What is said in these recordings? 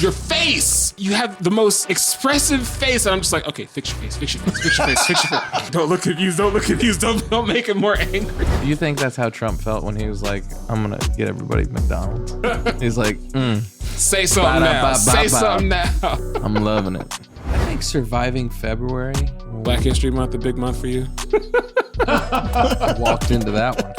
your face. You have the most expressive face. And I'm just like, okay, fix your face, fix your face, fix your face, fix your face. Don't look confused, don't look confused. Don't make him more angry. Do you think that's how Trump felt when he was like, I'm going to get everybody McDonald's? He's like, say something now. Say something now. I'm loving it. I think surviving February. Black History Month, a big month for you. I walked into that one.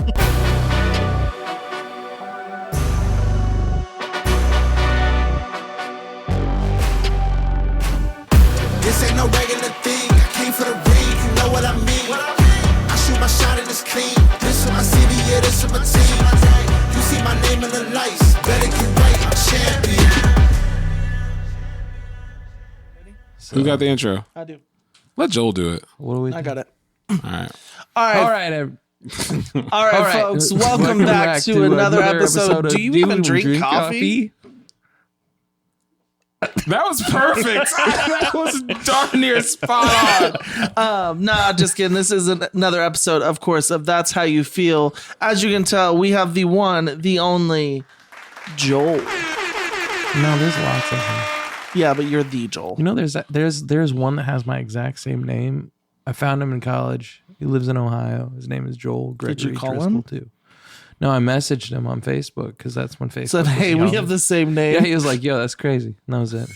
This ain't no regular thing. I came for the ring, you know what I mean. I shoot my shot and it's clean. This is my city, yeah, this is my team. You see my name in the lights. Better get right, I'm champion. Who got the intro? I do. Let Joel do it. What do we do? I got it. All right. All right, folks. Welcome back to another episode. Do you even drink coffee? That was perfect. That was darn near spot on. Nah, just kidding. This is another episode, of course, of That's How You Feel. As you can tell, we have the one, the only Joel. No, there's lots of them. Yeah, but you're the Joel. You know, there's one that has my exact same name. I found him in college. He lives in Ohio. His name is Joel Gregory. Did you call Driskell him? Too. No, I messaged him on Facebook because that's when Facebook Said, was hey, young. we have the same name. Yeah, he was like, yo, that's crazy. And that was it.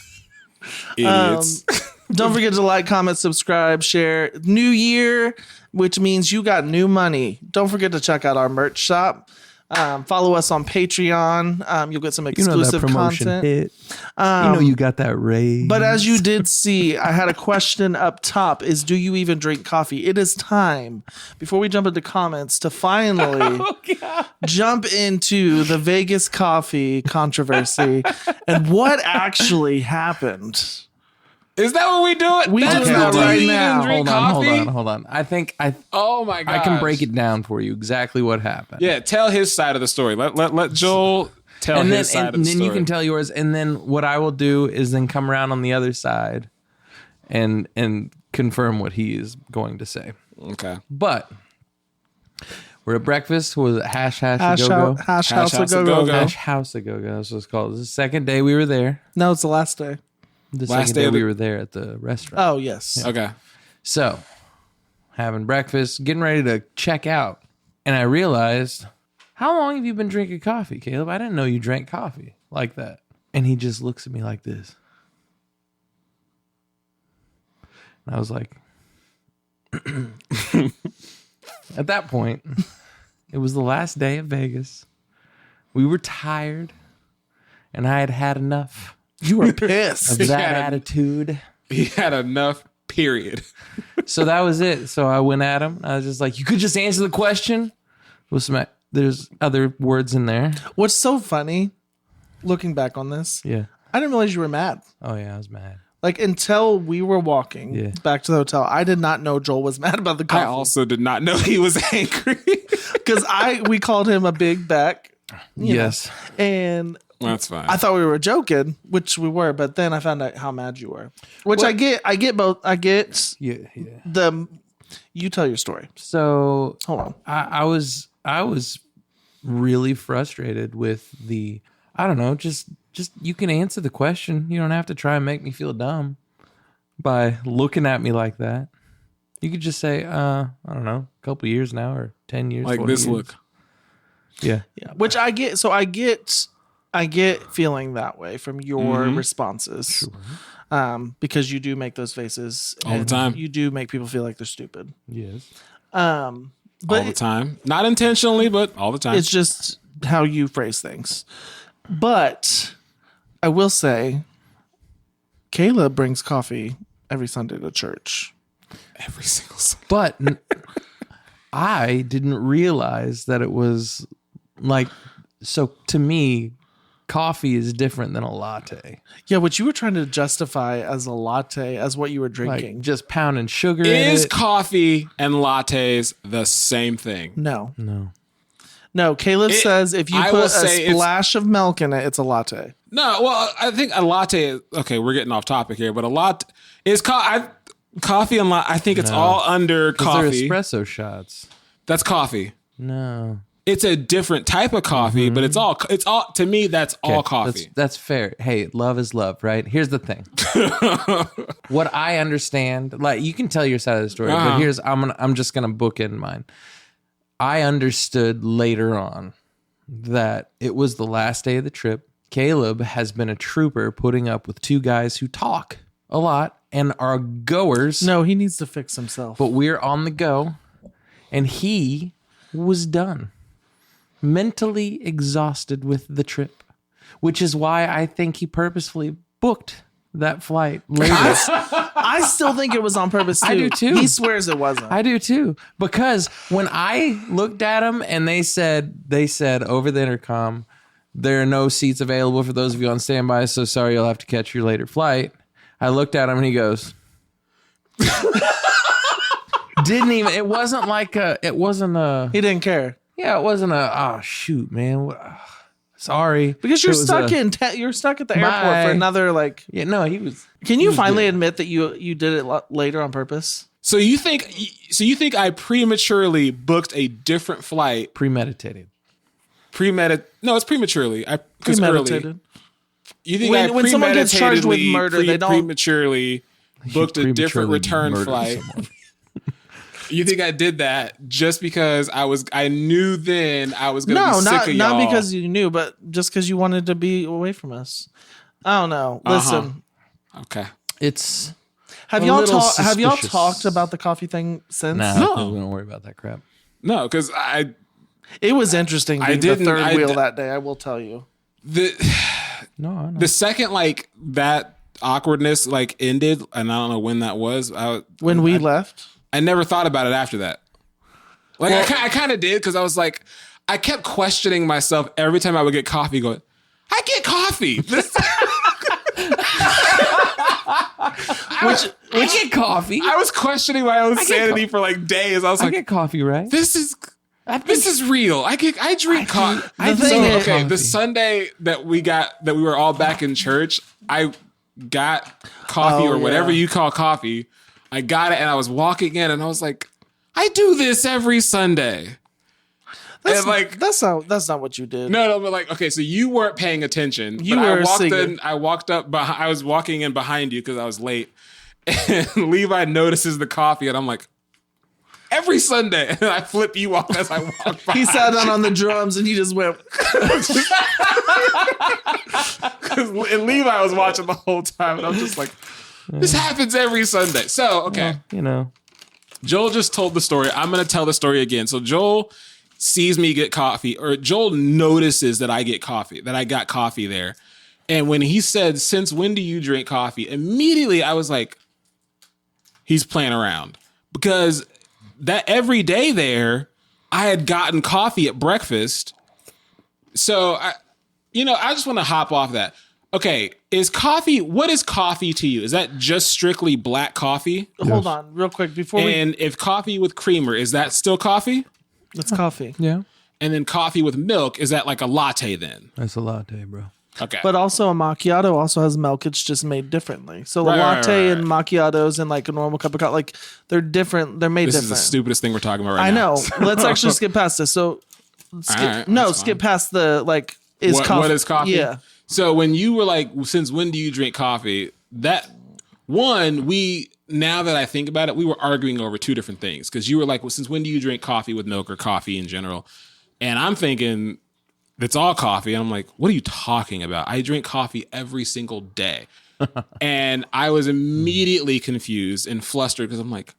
Idiots. Don't forget to like, comment, subscribe, share. New year, which means you got new money. Don't forget to check out our merch shop. Follow us on Patreon. You'll get some exclusive content. Hit. You got that raise. But as you did see, I had a question up top is, do you even drink coffee? It is time, before we jump into comments, to finally jump into the Vegas coffee controversy and what actually happened. Is that what we do it? We do that right now. Hold on. I think Oh my god. I can break it down for you exactly what happened. Yeah, tell his side of the story. Let Joel tell his side of the story. And then you can tell yours. And then what I will do is then come around on the other side and confirm what he is going to say. Okay. But we're at breakfast. What was it? Hash House a Go-Go? Hash House a Go-Go. Go-Go. Hash House a Go-Go. That's what it's called. This is the second day we were there. No, it's the last day. The Last second day day of we the- were there at the restaurant. Oh, yes. Okay. So, having breakfast, getting ready to check out. And I realized, how long have you been drinking coffee, Caleb? I didn't know you drank coffee like that. And he just looks at me like this. And I was like, at that point, it was the last day of Vegas. We were tired. And I had had enough You were pissed. of that attitude. He had enough, period. So that was it. So I went at him. I was just like, you could just answer the question. There's other words in there. What's so funny, looking back on this, Yeah. I didn't realize you were mad. Oh, yeah, I was mad. Like, until we were walking back to the hotel, I did not know Joel was mad about the coffee. I also did not know he was angry. Because we called him a big Beck. Yes. And That's fine. I thought we were joking, which we were, but then I found out how mad you were. Which I get both. I get Yeah. you tell your story. So Hold on. I was really frustrated with I don't know, just you can answer the question. You don't have to try and make me feel dumb by looking at me like that. You could just say, I don't know, a couple years now or 10 years. like 40 this years. look. Yeah. Yeah. Which I get. So I get feeling that way from your responses. Because you do make those faces All the time. You do make people feel like they're stupid. Yes. But All the time. Not intentionally, but all the time. it's just how you phrase things. But I will say, Kayla brings coffee every Sunday to church. every single Sunday. But I didn't realize that it was like, so to me, coffee is different than a latte. Yeah, what you were trying to justify as a latte, as what you were drinking. Like just pounding sugar Is in it. coffee and lattes the same thing? No. No. Caleb says if you I put will a say it's- splash of milk in it, it's a latte. No, well, I think a latte. Okay, we're getting off topic here, but a latte is coffee and latte. I think it's all under Those are coffee. espresso shots. That's coffee. No. it's a different type of coffee, but it's all to me, that's all coffee. That's fair. Hey, love is love, right? Here's the thing. What I understand, like you can tell your side of the story, but here's I'm just gonna book in mine. I understood later on that it was the last day of the trip. Caleb has been a trooper putting up with two guys who talk a lot and are goers. No, he needs to fix himself. But we're on the go, and he was done. Mentally exhausted with the trip, which is why I think he purposefully booked that flight later. I still think it was on purpose too. I do too. He swears it wasn't. I do too. Because when I looked at him and they said over the intercom, there are no seats available for those of you on standby, so sorry you'll have to catch your later flight. I looked at him and he goes, didn't even, it wasn't a, He didn't care. yeah, it wasn't a, oh shoot, man. Sorry. Because you're It was stuck a- you're stuck at the airport Bye. for another like. Yeah, no, he was. Can you finally admit that you did it later on purpose? So you think I prematurely booked a different flight? Premeditated. No, it's prematurely. Because Premeditated. You think When someone gets charged with murder, they don't prematurely booked a different Prematurely return murdered flight? someone. You think I did that just because I knew then I was going to No, be sick of y'all? not because you knew, but just because you wanted to be away from us. I don't know. Listen, Okay. It's have a y'all little talked suspicious. about the coffee thing since? No. we don't worry about that crap. No, because It was interesting being the didn't- third I wheel d- that day. I will tell you. the No, I know. the second like that awkwardness like ended, and I don't know when that was. When we left, I never thought about it after that. Like I kind of did because I was like, I kept questioning myself every time I would get coffee. Going, I get coffee. I get coffee. I was questioning my own sanity for like days. I was I like, get coffee, right? this is real. I drink coffee. The thing is- Okay, coffee. the Sunday that we were all back in church, I got coffee Oh, or whatever yeah. you call coffee. I got it and I was walking in and I was like, I do this every Sunday. that's And like, that's not what you did. no, but like, okay, so you weren't paying attention. You but were I walked singing. in. I walked up. I was walking in behind you because I was late. And Levi notices the coffee, and I'm like, every Sunday, and I flip you off as I walk by. He sat down on the drums and he just went. And Levi was watching the whole time, and I'm just like, this happens every Sunday. So okay, You know, Joel just told the story. I'm going to tell the story again. So Joel sees me get coffee, or Joel notices that I get coffee, that I got coffee there. And when he said, since when do you drink coffee? Immediately I was like, he's playing around. Because that every day there, I had gotten coffee at breakfast. So I just want to hop off that. Okay, what is coffee to you? Is that just strictly black coffee? Hold on, real quick before And if coffee with creamer, is that still coffee? it's coffee. yeah, And then coffee with milk, is that like a latte then? that's a latte, bro. Okay. But also a macchiato also has milk. It's just made differently. So Right, a right, latte right. and macchiatos and like a normal cup of coffee, like they're different. They're made this is different. the stupidest thing we're talking about right I now. know. Let's actually skip past this. So right, that's skip fine. past the like is What- coffee. what is coffee? Yeah. So when you were like, since when do you drink coffee? That one, now that I think about it, we were arguing over two different things. Because you were like, well, since when do you drink coffee with milk or coffee in general? And I'm thinking, it's all coffee. And I'm like, what are you talking about? I drink coffee every single day. And I was immediately confused and flustered because I'm like,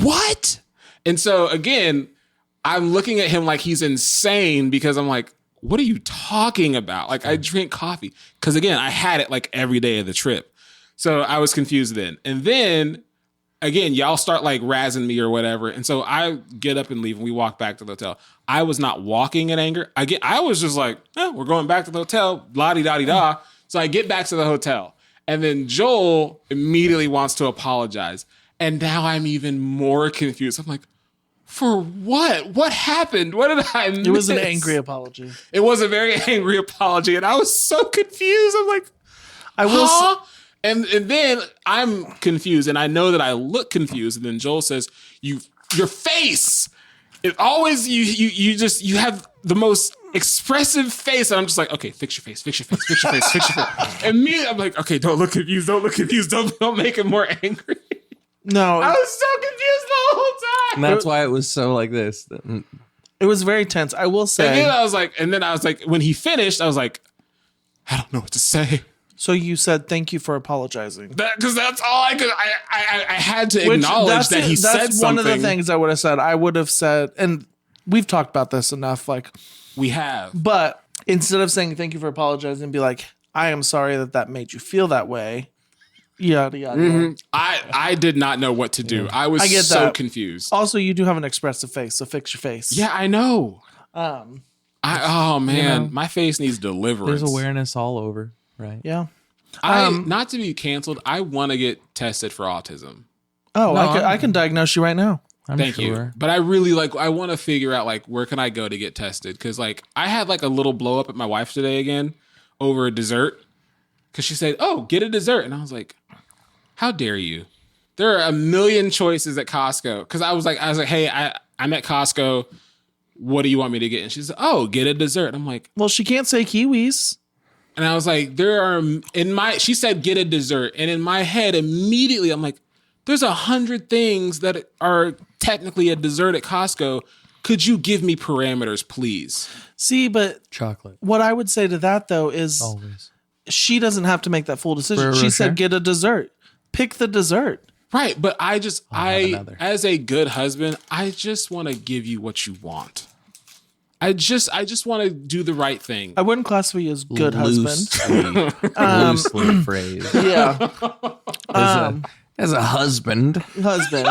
what? And so again, I'm looking at him like he's insane because I'm like, what are you talking about? Like, I drink coffee. Because again, I had it like every day of the trip. So I was confused then. And then again, y'all start like razzing me or whatever. And so I get up and leave and we walk back to the hotel. I was not walking in anger. I was just like, we're going back to the hotel, la-di-da-di-da. So I get back to the hotel. And then Joel immediately wants to apologize. And now I'm even more confused. I'm like, for what? What happened? What did I miss? It was an angry apology. It was a very angry apology. And I was so confused. I'm like, I will. huh? And then I'm confused, and I know that I look confused. And then Joel says, "Your face." it always you have the most expressive face, and I'm just like, okay, fix your face. And me, I'm like, okay, don't look confused, don't make him more angry. No, I was so confused the whole And time. that's why it was so like this. it was very tense. I will And say. then I was like, when he finished, I was like, I don't know what to say. So you said thank you for apologizing. Because that's all I could. I had to acknowledge that he said That's something. one of the things I would have said. I would have said, and we've talked about this enough, like, We have. but instead of saying thank you for apologizing, be like, I am sorry that made you feel that way. Yada yada. Yada. I did not know what to do. I was I get so that. confused. Also, you do have an expressive face, so fix your face. Yeah, I know. My face needs deliverance. There's awareness all over, right? Yeah. Not to be canceled. I want to get tested for autism. Oh, No, I can diagnose you right now. I'm Thank sure. you. But I really I want to figure out where can I go to get tested? Because I had a little blow up at my wife today again over a dessert. Because she said, "Oh, get a dessert," and I was like, "How dare you?" There are a million choices at Costco. Because I was like, "Hey, I'm at Costco. What do you want me to get?" And she said, "Oh, get a dessert." I'm like, Well, she can't say kiwis. and I was like, she said, "Get a dessert," and in my head immediately, I'm like, there's 100 things that are technically a dessert at Costco. Could you give me parameters, please? See, but Chocolate. what I would say to that though is Always. she doesn't have to make that full decision. Ferrero She Rocher? said get a dessert. Pick the dessert. Right, but have another. as a good husband, I just want to give you what you want. I just want to do the right thing. I wouldn't classify you as good husband. Loosely phrased. Yeah. As a husband. Husband.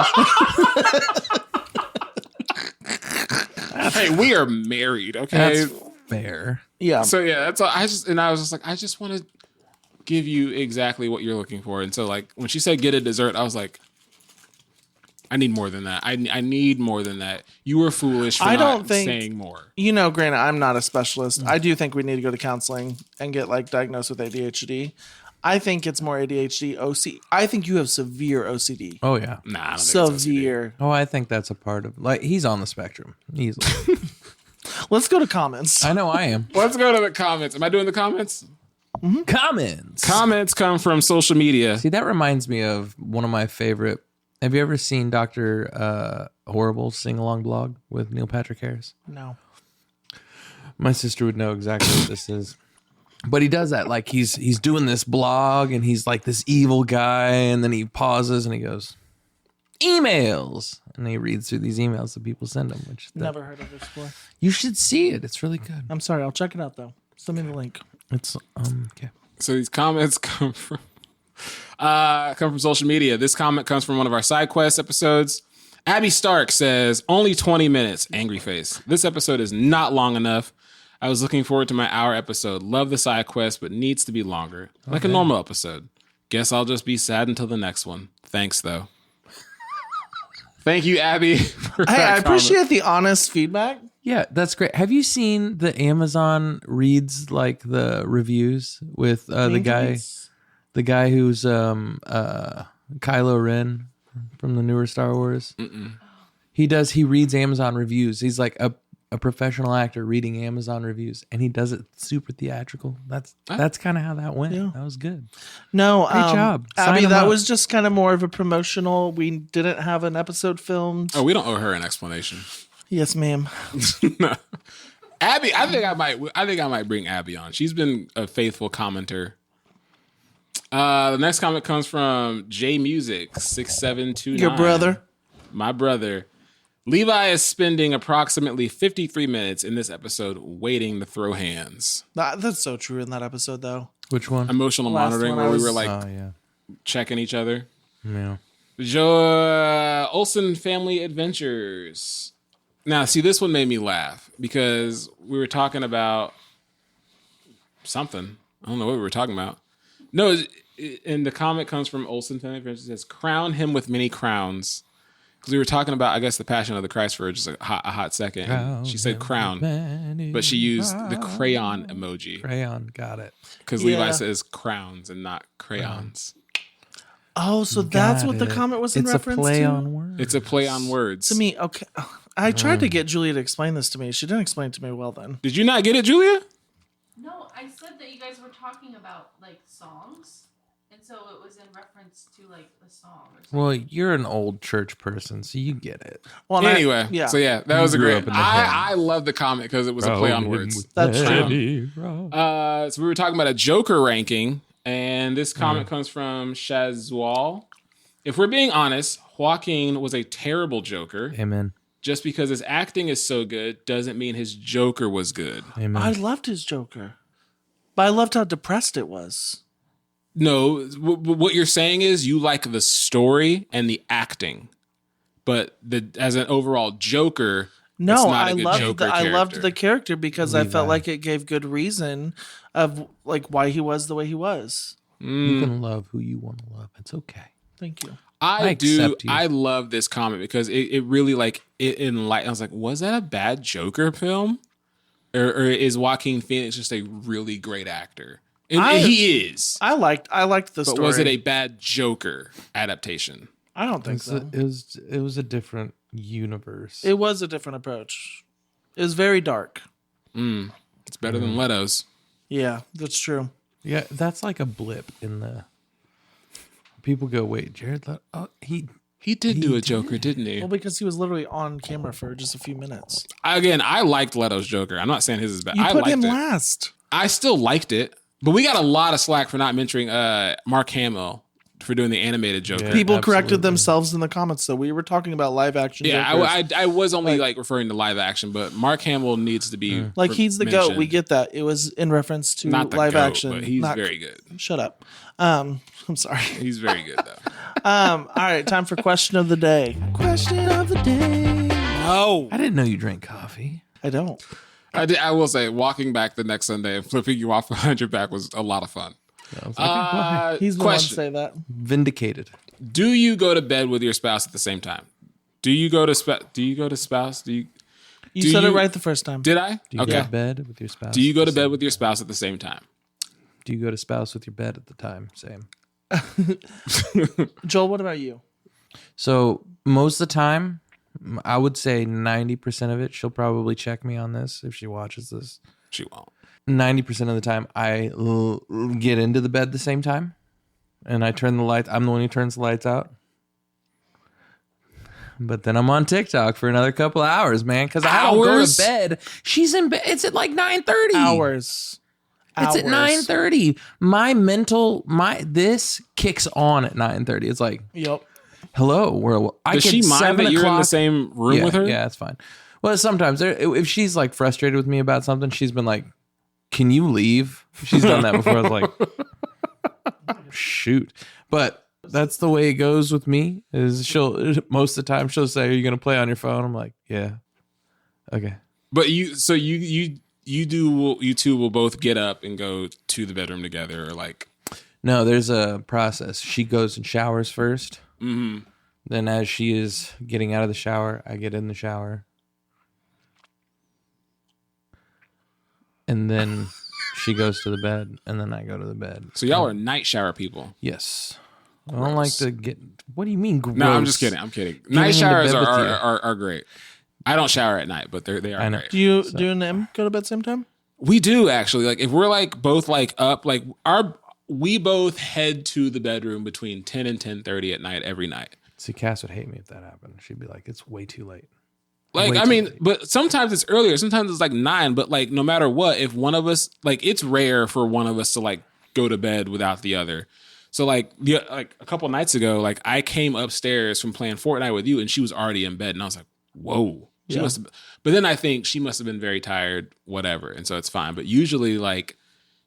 Hey, we are married, okay? That's fair. Yeah. So yeah, that's all. I was just like, I just want to give you exactly what you're looking for. And so when she said get a dessert, I was like, I need more than that. I need more than that. You were foolish for not saying more. Granted, I'm not a specialist. I do think we need to go to counseling and get diagnosed with ADHD. I think it's more ADHD, OC. I think you have severe OCD. Oh, yeah. Nah, I don't think it's OCD. Severe. Oh, I think that's a part of he's on the spectrum. Easily. Let's go to comments. I know I am. Let's go to the comments. Am I doing the comments? Comments. Comments come from social media. See, that reminds me of one of my favorite. Have you ever seen Dr. Horrible's sing-along blog with Neil Patrick Harris? No. My sister would know exactly what this is. But he does that. He's doing this blog and he's like this evil guy. And then he pauses and he goes, emails. And he reads through these emails that people send him. Never heard of this before. You should see it. It's really good. I'm sorry. I'll check it out, though. Send me the link. It's, okay. So these comments come from social media. This comment comes from one of our side quest episodes. Abby Stark says, only 20 minutes, angry face. This episode is not long enough. I was looking forward to my hour episode. Love the side quest, but needs to be longer. Like a normal episode. Guess I'll just be sad until the next one. Thanks, though. Thank you, Abby. I appreciate the honest feedback. Yeah, that's great. Have you seen the Amazon reads the reviews with the guy who's Kylo Ren from the newer Star Wars? Mm-mm. He reads Amazon reviews. He's like a professional actor reading Amazon reviews, and he does it super theatrical. That's kind of how that went. Yeah. That was good. No, Great job. Sign Abby, him that up. was just kind of more of a promotional. We didn't have an episode filmed. Oh, we don't owe her an explanation. Yes, ma'am. No. Abby, I think I might bring Abby on. She's been a faithful commenter. The next comment comes from J Music 6729. Your brother. My brother. Levi is spending approximately 53 minutes in this episode waiting to throw hands. That's so true in that episode, though. Which one? Emotional Last monitoring, one where I we was- were Yeah. checking each other. Yeah. Joe Olsen Family Adventures. Now, see, this one made me laugh because we were talking about something. I don't know what we were talking about. No, and the comment comes from Olsen Family Adventures. It says, crown him with many crowns. Because we were talking about, I guess, the Passion of the Christ for just a hot second. And she said crown, but she used the crayon emoji. Crayon. Got it. Because Yeah. Levi says crowns and not crayons. Oh, so that's Got what the it. comment was in It's reference a play to? on words. It's a play on words. To me, okay. I tried to get Julia to explain this to me. She didn't explain it to me well then. Did you not get it, Julia? No, I said that you guys were talking about like songs, and so it was in reference to like the song. Or something. Well, you're an old church person, so you get it. Well, Anyway, yeah. so yeah, that was a grew great. up in the hood. I love the comment because it was a play on words. That's true. So we were talking about a Joker ranking, and this comment comes from Shazwal. If we're being honest, Joaquin was a terrible Joker. Amen. Just because his acting is so good doesn't mean his Joker was good. Amen. I loved his Joker, but I loved how depressed it was. No, what you're saying is you like the story and the acting, but as an overall Joker, No, it's not I a good loved Joker I loved character. the character because I felt Levi. like it gave good reason of like why he was the way he was. You can love who you want to love. It's okay. Thank you. I do. accept you. I love this comment because it really like it enlightened. I was like, was that a bad Joker film, or is Joaquin Phoenix just a really great actor? And he is. I liked the But story. was it a bad Joker adaptation? I don't think It's so. it was a different universe. It was a different approach. It was very dark. It's better than Leto's. Yeah, that's true. Yeah, that's like a blip in the. People go, wait, Jared Leto? Oh, He did do a Joker, didn't he? Well, because he was literally on camera for just a few minutes. Again, I liked Leto's Joker. I'm not saying his is bad. You I put liked him it. last. I still liked it, but we got a lot of slack for not mentioning Mark Hamill for doing the animated Joker. Yeah. People corrected absolutely. themselves in the comments, though. We were talking about live action. Yeah, Jokers. I was only like referring to live action, but Mark Hamill needs to be like he's the mentioned. goat. We get that. It was in reference to Not the live goat, action. but he's not- very good. Shut up. I'm sorry. He's very good though. All right, time for question of the day. Question of the day. No, I didn't know you drank coffee. I don't. I will say, walking back the next Sunday and flipping you off 100 back was a lot of fun. I was like, He's the one to question: say that. vindicated. Do you go to bed with your spouse at the same time? Do you go to spouse? You Do said it you- right the first time. Did I? Do you Okay. go to bed with your spouse? Do you go to at the bed same- with your spouse at the same time? Do you go to spouse with your bed at the time? Same. Joel, what about you? So most of the time, I would say 90% of it, she'll probably check me on this if she watches this. She won't. 90% of the time, I get into the bed at the same time, and I turn the lights. I'm the one who turns the lights out. But then I'm on TikTok for another couple of hours, man, because I don't go Hours? to bed. She's in bed. It's at like 9:30. Hours. It's at 9:30. This kicks on at 9:30. It's like, Yep. hello. Does she mind that you're in the same room yeah, with her? Yeah, it's fine. Well, sometimes if she's like frustrated with me about something, she's been like, "Can you leave?" She's done that before. I was like, "Shoot!" But that's the way it goes with me. Is she'll most of the time she'll say, "Are you going to play on your phone?" I'm like, "Yeah, okay." But you two will both get up and go to the bedroom together, or like, No, there's a process. She goes and showers first. mm-hmm. Then, as she is getting out of the shower, I get in the shower. And then she goes to the bed, and then I go to the bed. So y'all are night shower people. Yes. I don't like to get. What do you mean gross? No, I'm just kidding. I'm kidding. Getting Night into showers bed with you. are great. I don't shower at night, but they are I know. great. Do you and him go to bed same time? We do actually. Like if we're like both like up, like we both head to the bedroom between 10 and 10:30 at night every night. See, Cass would hate me if that happened. She'd be like, "It's way too late." Like, Way I too mean, late. but sometimes it's earlier. Sometimes it's like 9. But like, no matter what, if one of us, like, it's rare for one of us to like go to bed without the other. So like, like a couple nights ago, like I came upstairs from playing Fortnite with you, and she was already in bed, and I was like, "Whoa." She must have. But then I think she must have been very tired, whatever, and so it's fine. But usually, like,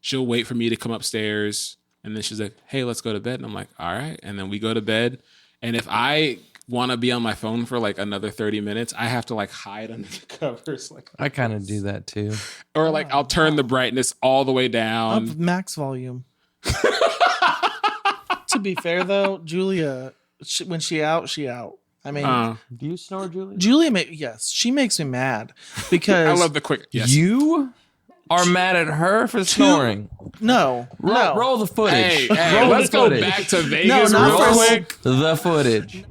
she'll wait for me to come upstairs, and then she's like, "Hey, let's go to bed," and I'm like, "All right," and then we go to bed. And if I want to be on my phone for like another 30 minutes, I have to like hide under the covers, like, I kind of do that too. or like I'll turn the brightness all the way Up down. max volume. To be fair though, Julia, when she out, she out. I mean, Do you snore, Julie? Julia, yes, she makes me mad I because love the quick. Yes. You are mad at her for snoring. No. Roll the footage. Hey, Roll let's the go footage. back to Vegas not real for- quick. The footage.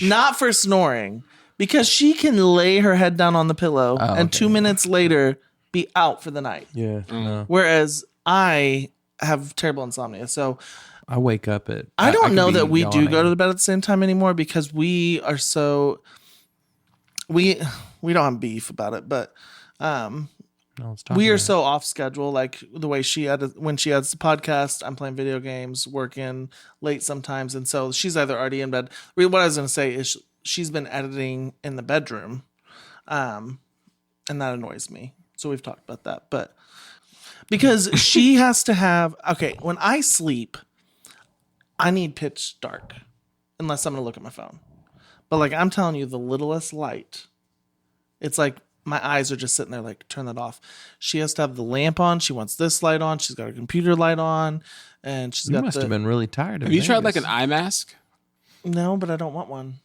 Not for snoring. Because she can lay her head down on the pillow and 2 minutes later be out for the night. Yeah. No. Whereas I have terrible insomnia. So I wake up at. I don't could know be that we do yawning. go to the bed at the same time anymore because we are so we don't have beef about it, but No, let's talk we are about so off schedule. Like the way when she has the podcast, I'm playing video games, working late sometimes, and so she's either already in bed. What I was going to say is she's been editing in the bedroom, and that annoys me. So we've talked about that, but because she has to have when I sleep, I need pitch dark, unless I'm going to look at my phone. But like I'm telling you, the littlest light, it's like my eyes are just sitting there like, turn that off. She has to have the lamp on. She wants this light on. She's got her computer light on, and she's You got must have been really tired of Have you tried like Vegas. an eye mask? No, but I don't want one.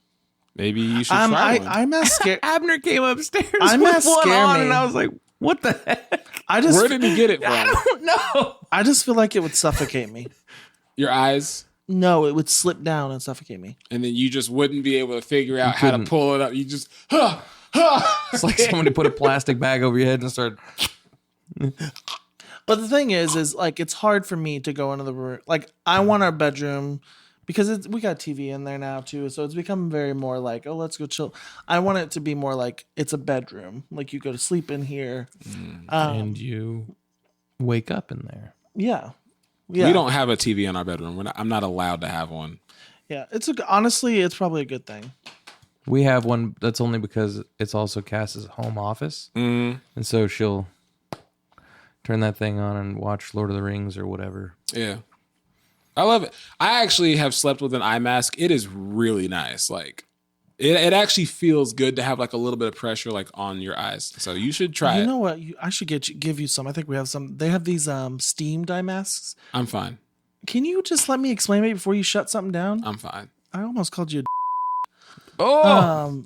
Maybe you should try one. Eye mask scare. Abner came upstairs Eye with mask one scare on, me. and I was like, "What the heck?" Where did he get it I from? don't know. I just feel like it would suffocate me. Your eyes? No, it would slip down and suffocate me. And then you just wouldn't be able to figure out how to couldn't. pull it up. You just, It's like somebody put a plastic bag over your head and started. But the thing is like it's hard for me to go into the room. Like I want our bedroom because we got TV in there now too, so it's become very more like, oh, let's go chill. I want it to be more like it's a bedroom, like you go to sleep in here. And you wake up in there. Yeah. We don't have a TV in our bedroom. I'm not allowed to have one. Yeah, honestly, it's probably a good thing. We have one that's only because it's also Cass's home office. And so she'll turn that thing on and watch Lord of the Rings or whatever. Yeah. I love it. I actually have slept with an eye mask. It is really nice. Like it actually feels good to have like a little bit of pressure like on your eyes. So you should try You it. know what? I should give you some. I think we have some. They have these steam dye masks. I'm fine. Can you just let me explain it before you shut something down? I'm fine. I almost called you a Oh,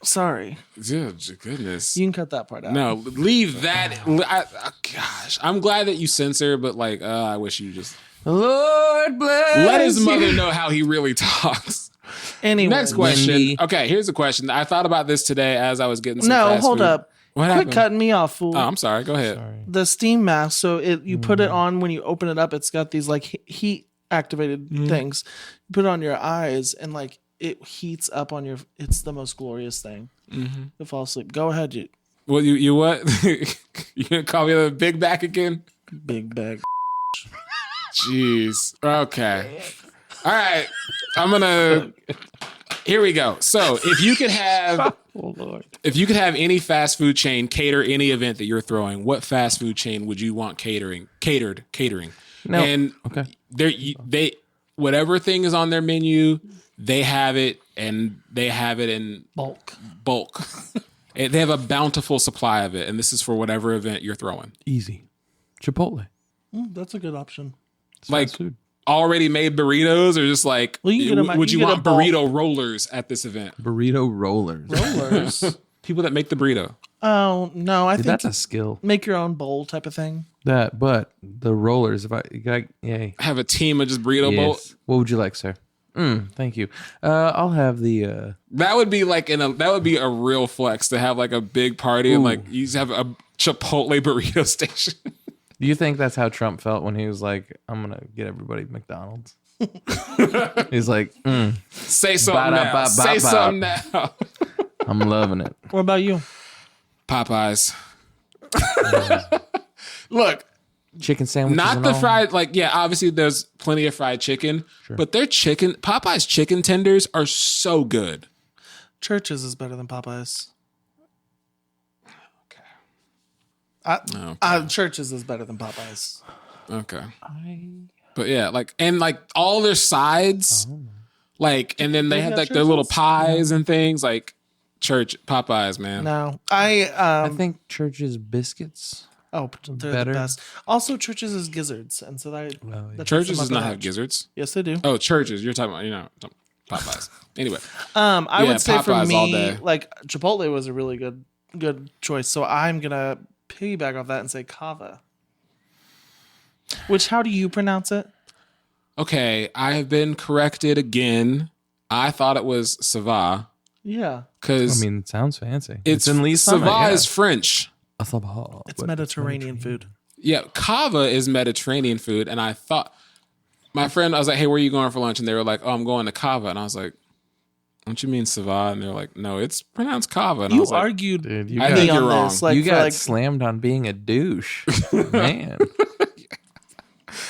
sorry. Dude, goodness. You can cut that part out. No, leave that. Gosh, I'm glad that you censor, but like, I wish you just Lord bless. let his you. mother know how he really talks. Anyway. Next question. Wendy. Okay, here's a question. I thought about this today as I was getting some No, fast hold food. up. What Quit happened? cutting me off, fool. Oh, I'm sorry. Go ahead. The steam mask. So you put it on when you open it up. It's got these like heat activated things. You put it on your eyes and like it heats up on your. It's the most glorious thing. You'll fall asleep. Go ahead, you Well, you what? You gonna call me a big back again? big bag. Jeez. Okay. All right. I'm gonna. Here we go. So, if you could have, if you could have any fast food chain cater any event that you're throwing, what fast food chain would you want catering? No. And Okay. they whatever thing is on their menu, they have it, and they have it in bulk. And they have a bountiful supply of it, and this is for whatever event you're throwing. Easy. Chipotle. That's a good option. It's Like fast food. already made burritos, or just like Well, you can get 'em- would you you get a want bulk. burrito rollers at this event? Burrito rollers. Rollers. People that make the burrito. Oh no, I Dude, think that's a skill. make your own bowl type of thing. But the rollers. If yay. Have a team of just burrito bowl. Yes. What would you like, sir? Thank you. I'll have the. That would be like that would be a real flex to have like a big party and like you just have a Chipotle burrito station. Do you think that's how Trump felt when he was like, "I'm gonna get everybody McDonald's"? He's like, Say something now. Ba-da-ba-ba-ba. Say something now. "I'm loving it." What about you? Popeyes. Look, Chicken sandwiches. not and the all. fried, like, yeah, obviously there's plenty of fried chicken, but their Popeyes chicken tenders are so good. Church's is better than Popeyes. Church's is better than Popeyes. Okay. But yeah, like, and like all their sides, like, and then they had have like their little Church's? pies and things, like Popeyes, man. No, I think Church's biscuits Oh, they're Better. the best. Also, Churches is gizzards, and so that that Churches takes them does up a not have notch. gizzards. Yes, they do. Oh, Churches. You're talking about, Popeyes. Anyway. I Yeah, would say for Popeyes all me, day. like Chipotle was a really good choice. So I'm gonna piggyback off that and say Kava. Which, how do you pronounce it? Okay, I have been corrected again. I thought it was Sava Yeah, I because mean, it sounds fancy. it's in Lee's Sava Summit, is French. it's Mediterranean food. Yeah, Kava is Mediterranean food, and I thought my friend. I was like, "Hey, where are you going for lunch?" And they were like, "Oh, I'm going to Kava," and I was like, "Don't you mean Sava?" And they're like, "No, it's pronounced Kava." And I You was like, argued Dude, you me I got, think on you're wrong. this. Like, you for got like, slammed on being a douche. Man.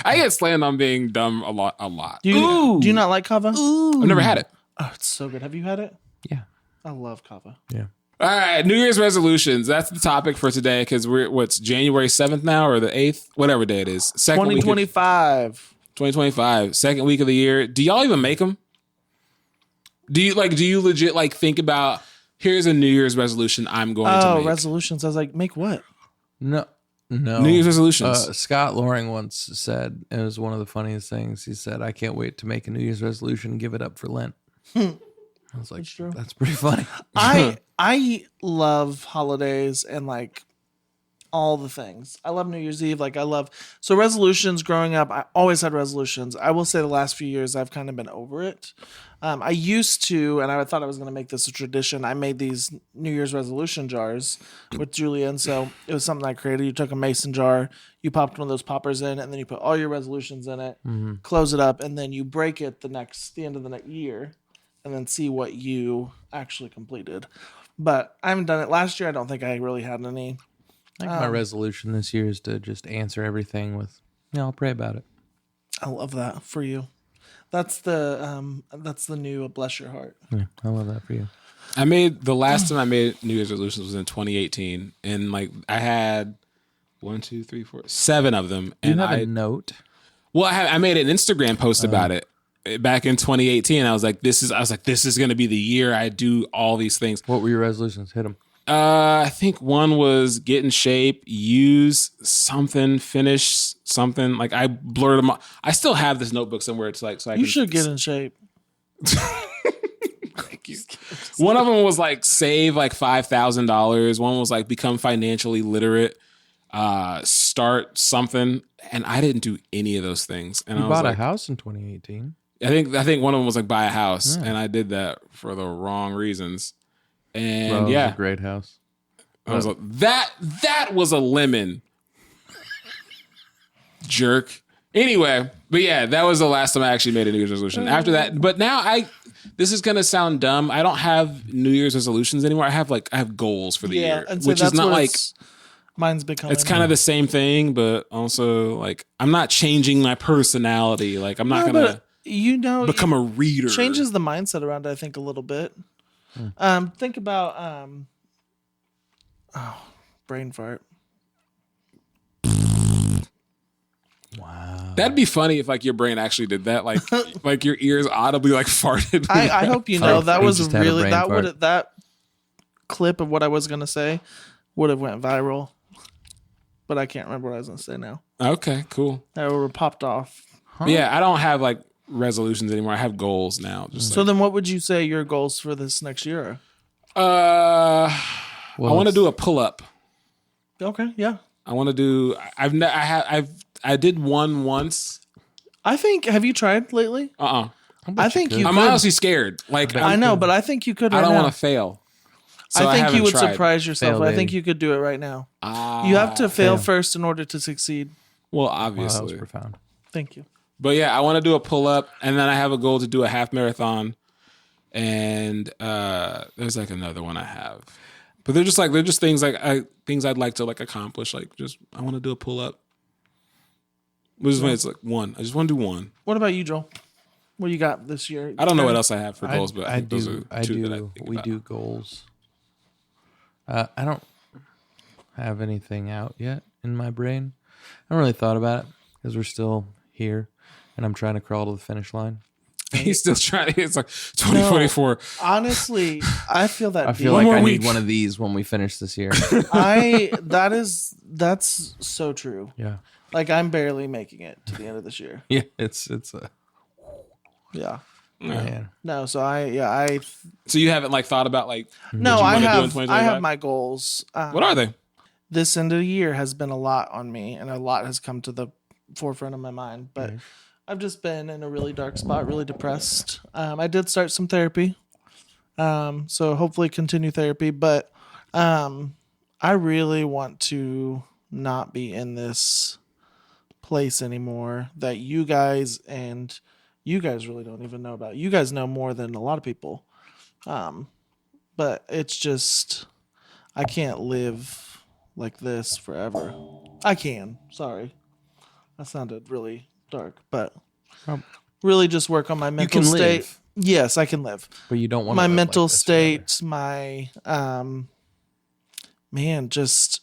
I get slammed on being dumb a lot. do you not like Kava? I've never had it. Oh, it's so good. Have you had it? Yeah. I love Kava. Yeah. All right, New Year's resolutions. That's the topic for today because what's January 7th now or the 8th, whatever day it is. Second week of 2025. 2025, second week of the year. Do y'all even make them? Do you legit like think about here's a New Year's resolution I'm going to Oh, make? resolutions. I was like, make what? No. New Year's resolutions. Scott Loring once said, it was one of the funniest things. He said, I can't wait to make a New Year's resolution and give it up for Lent. I was like, true. that's pretty funny. I love holidays and like all the things. I love New Year's Eve. So resolutions growing up, I always had resolutions. I will say the last few years I've kind of been over it. I used to, and I thought I was going to make this a tradition. I made these New Year's resolution jars with Julia. And so it was something I created. You took a mason jar, you popped one of those poppers in, and then you put all your resolutions in it, close it up, and then you break it the end of the next year, and then see what you actually completed. But I haven't done it. Last year, I don't think I really had any. I think my resolution this year is to just answer everything with, I'll pray about it. I love that for you. That's the new bless your heart. Yeah, I love that for you. The last time I made New Year's resolutions was in 2018, and like I had 7 of them. Do you And have a note? Well, I made an Instagram post about it back in 2018. I was like, this is going to be the year I do all these things. What were your resolutions? Hit them. I think one was get in shape, use something, finish something. Like I blurred them out. I still have this notebook somewhere. It's like, so I You can, should get in shape. Thank you. One of them was like save like $5,000. One was like become financially literate, start something. And I didn't do any of those things. And You I was bought a like, house in 2018. I think one of them was like buy a house, and I did that for the wrong reasons. And Well, it was yeah, a great house. I was like, that was a lemon, jerk. Anyway, but yeah, that was the last time I actually made a New Year's resolution. After that, but now this is gonna sound dumb. I don't have New Year's resolutions anymore. I have goals for the year, and so which is that's not what like mine's becoming. it's kind of the same thing, but also like I'm not changing my personality. Like I'm not gonna become a reader. Changes the mindset around it, I think, a little bit. Think about brain fart. Wow. That'd be funny if like your brain actually did that, like like your ears audibly like farted. I hope you know that He was just had a really brain fart. that clip of what I was gonna say would have went viral, but I can't remember what I was gonna say now. Okay, cool. That would have popped off. Yeah, I don't have like resolutions anymore. I have goals now. Just So then, what would you say your goals for this next year I want to do a pull up. are? Okay, yeah. I want to do. I did one once. I think. Have you tried lately? I think you. I'm could. honestly scared. Like I know, but I think you could. I Right don't now. want to fail. So I think haven't you would tried. surprise yourself. Fail, I think baby. you could do it right now. You have to fail first in order to succeed. Well, Wow, that was obviously. profound. Thank you. But yeah, I want to do a pull up, and then I have a goal to do a half marathon, and there's like another one I have, but they're just things things I'd like to like accomplish. Like just I want to do a pull up. Which is when it's like one. I just want to do one. What about you, Joel? What do you got this year? I don't know what else I have for goals, but I think those are I two do. that I think We about. do goals. I don't have anything out yet in my brain. I haven't really thought about it because we're still here, and I'm trying to crawl to the finish line. He's still trying. It's like 2024. Honestly, I feel that. I feel One like more I week. need one of these when we finish this year. That's so true. Yeah. Like I'm barely making it to the end of this year. Yeah. It's a Yeah. man. No. So I So you haven't like thought about like no. what you I wanna do in have 2025? my goals. What are they? This end of the year has been a lot on me, and a lot has come to the forefront of my mind. But I've just been in a really dark spot, really depressed. I did start some therapy, so hopefully continue therapy. But I really want to not be in this place anymore that you guys really don't even know about. You guys know more than a lot of people. But it's just, I can't live like this forever. I can. Sorry. That sounded really dark, but really just work on my mental can state. live. Yes, I can live. But you don't want My to mental like this state, my man, just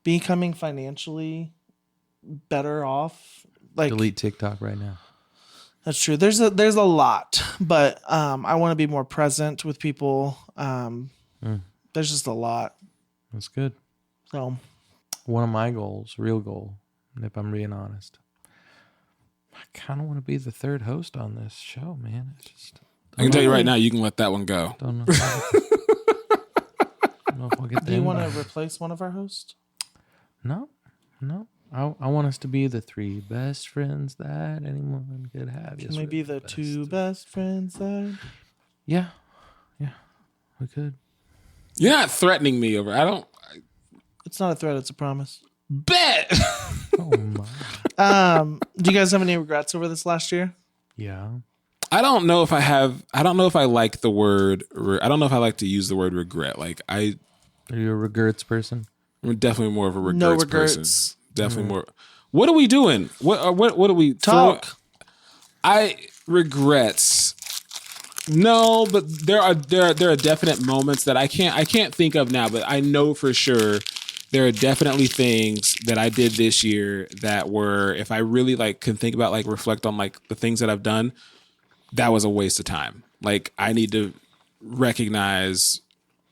becoming financially better off. Like forever. Delete TikTok right now. that's true. There's a lot, but I want to be more present with people. There's just a lot. That's good. So One of my goals, real goal, if I'm being honest, I kind of want to be the third host on this show, man. It's just I can tell you right now, you can let that one go. don't know. Don't know if I'll get do you want there. to replace one of our hosts? No. I want us to be the three best friends that anyone could have. Can we be the two best friends that? Yeah, we could. You're not threatening me over. I don't It's not a threat, it's a promise. bet. Oh my. Do you guys have any regrets over this last year? Yeah. I don't know if I have. I don't know if I like the word. I don't know if I like to use the word regret. Like Are you a regrets person? I'm definitely more of a regrets, No regrets. person. Definitely more. What are we doing? What are we Talk. I regrets. No, but there are definite moments that I can't think of now, but I know for sure there are definitely things that I did this year that were, if I really like can think about, like reflect on like the things that I've done, that was a waste of time. Like I need to recognize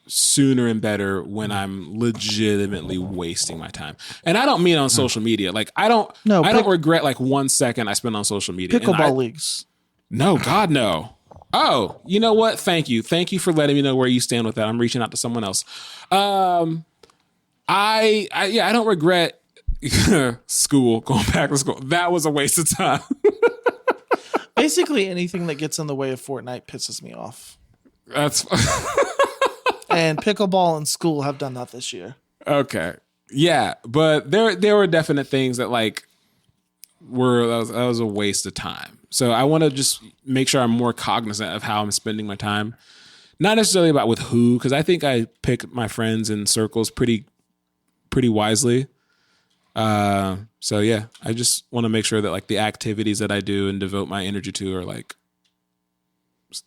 sooner and better when I'm legitimately wasting my time. And I don't mean on social media. Like I don't regret like 1 second I spent on social media. Pickleball leagues. No, God, no. Oh, you know what? Thank you. Thank you for letting me know where you stand with that. I'm reaching out to someone else. I don't regret school, going back to school. That was a waste of time. Basically anything that gets in the way of Fortnite pisses me off. That's And pickleball and school have done that this year. okay. Yeah, but there were definite things that like that was a waste of time. So I want to just make sure I'm more cognizant of how I'm spending my time. Not necessarily about with who, because I think I pick my friends and circles pretty wisely. So yeah, I just want to make sure that like the activities that I do and devote my energy to are like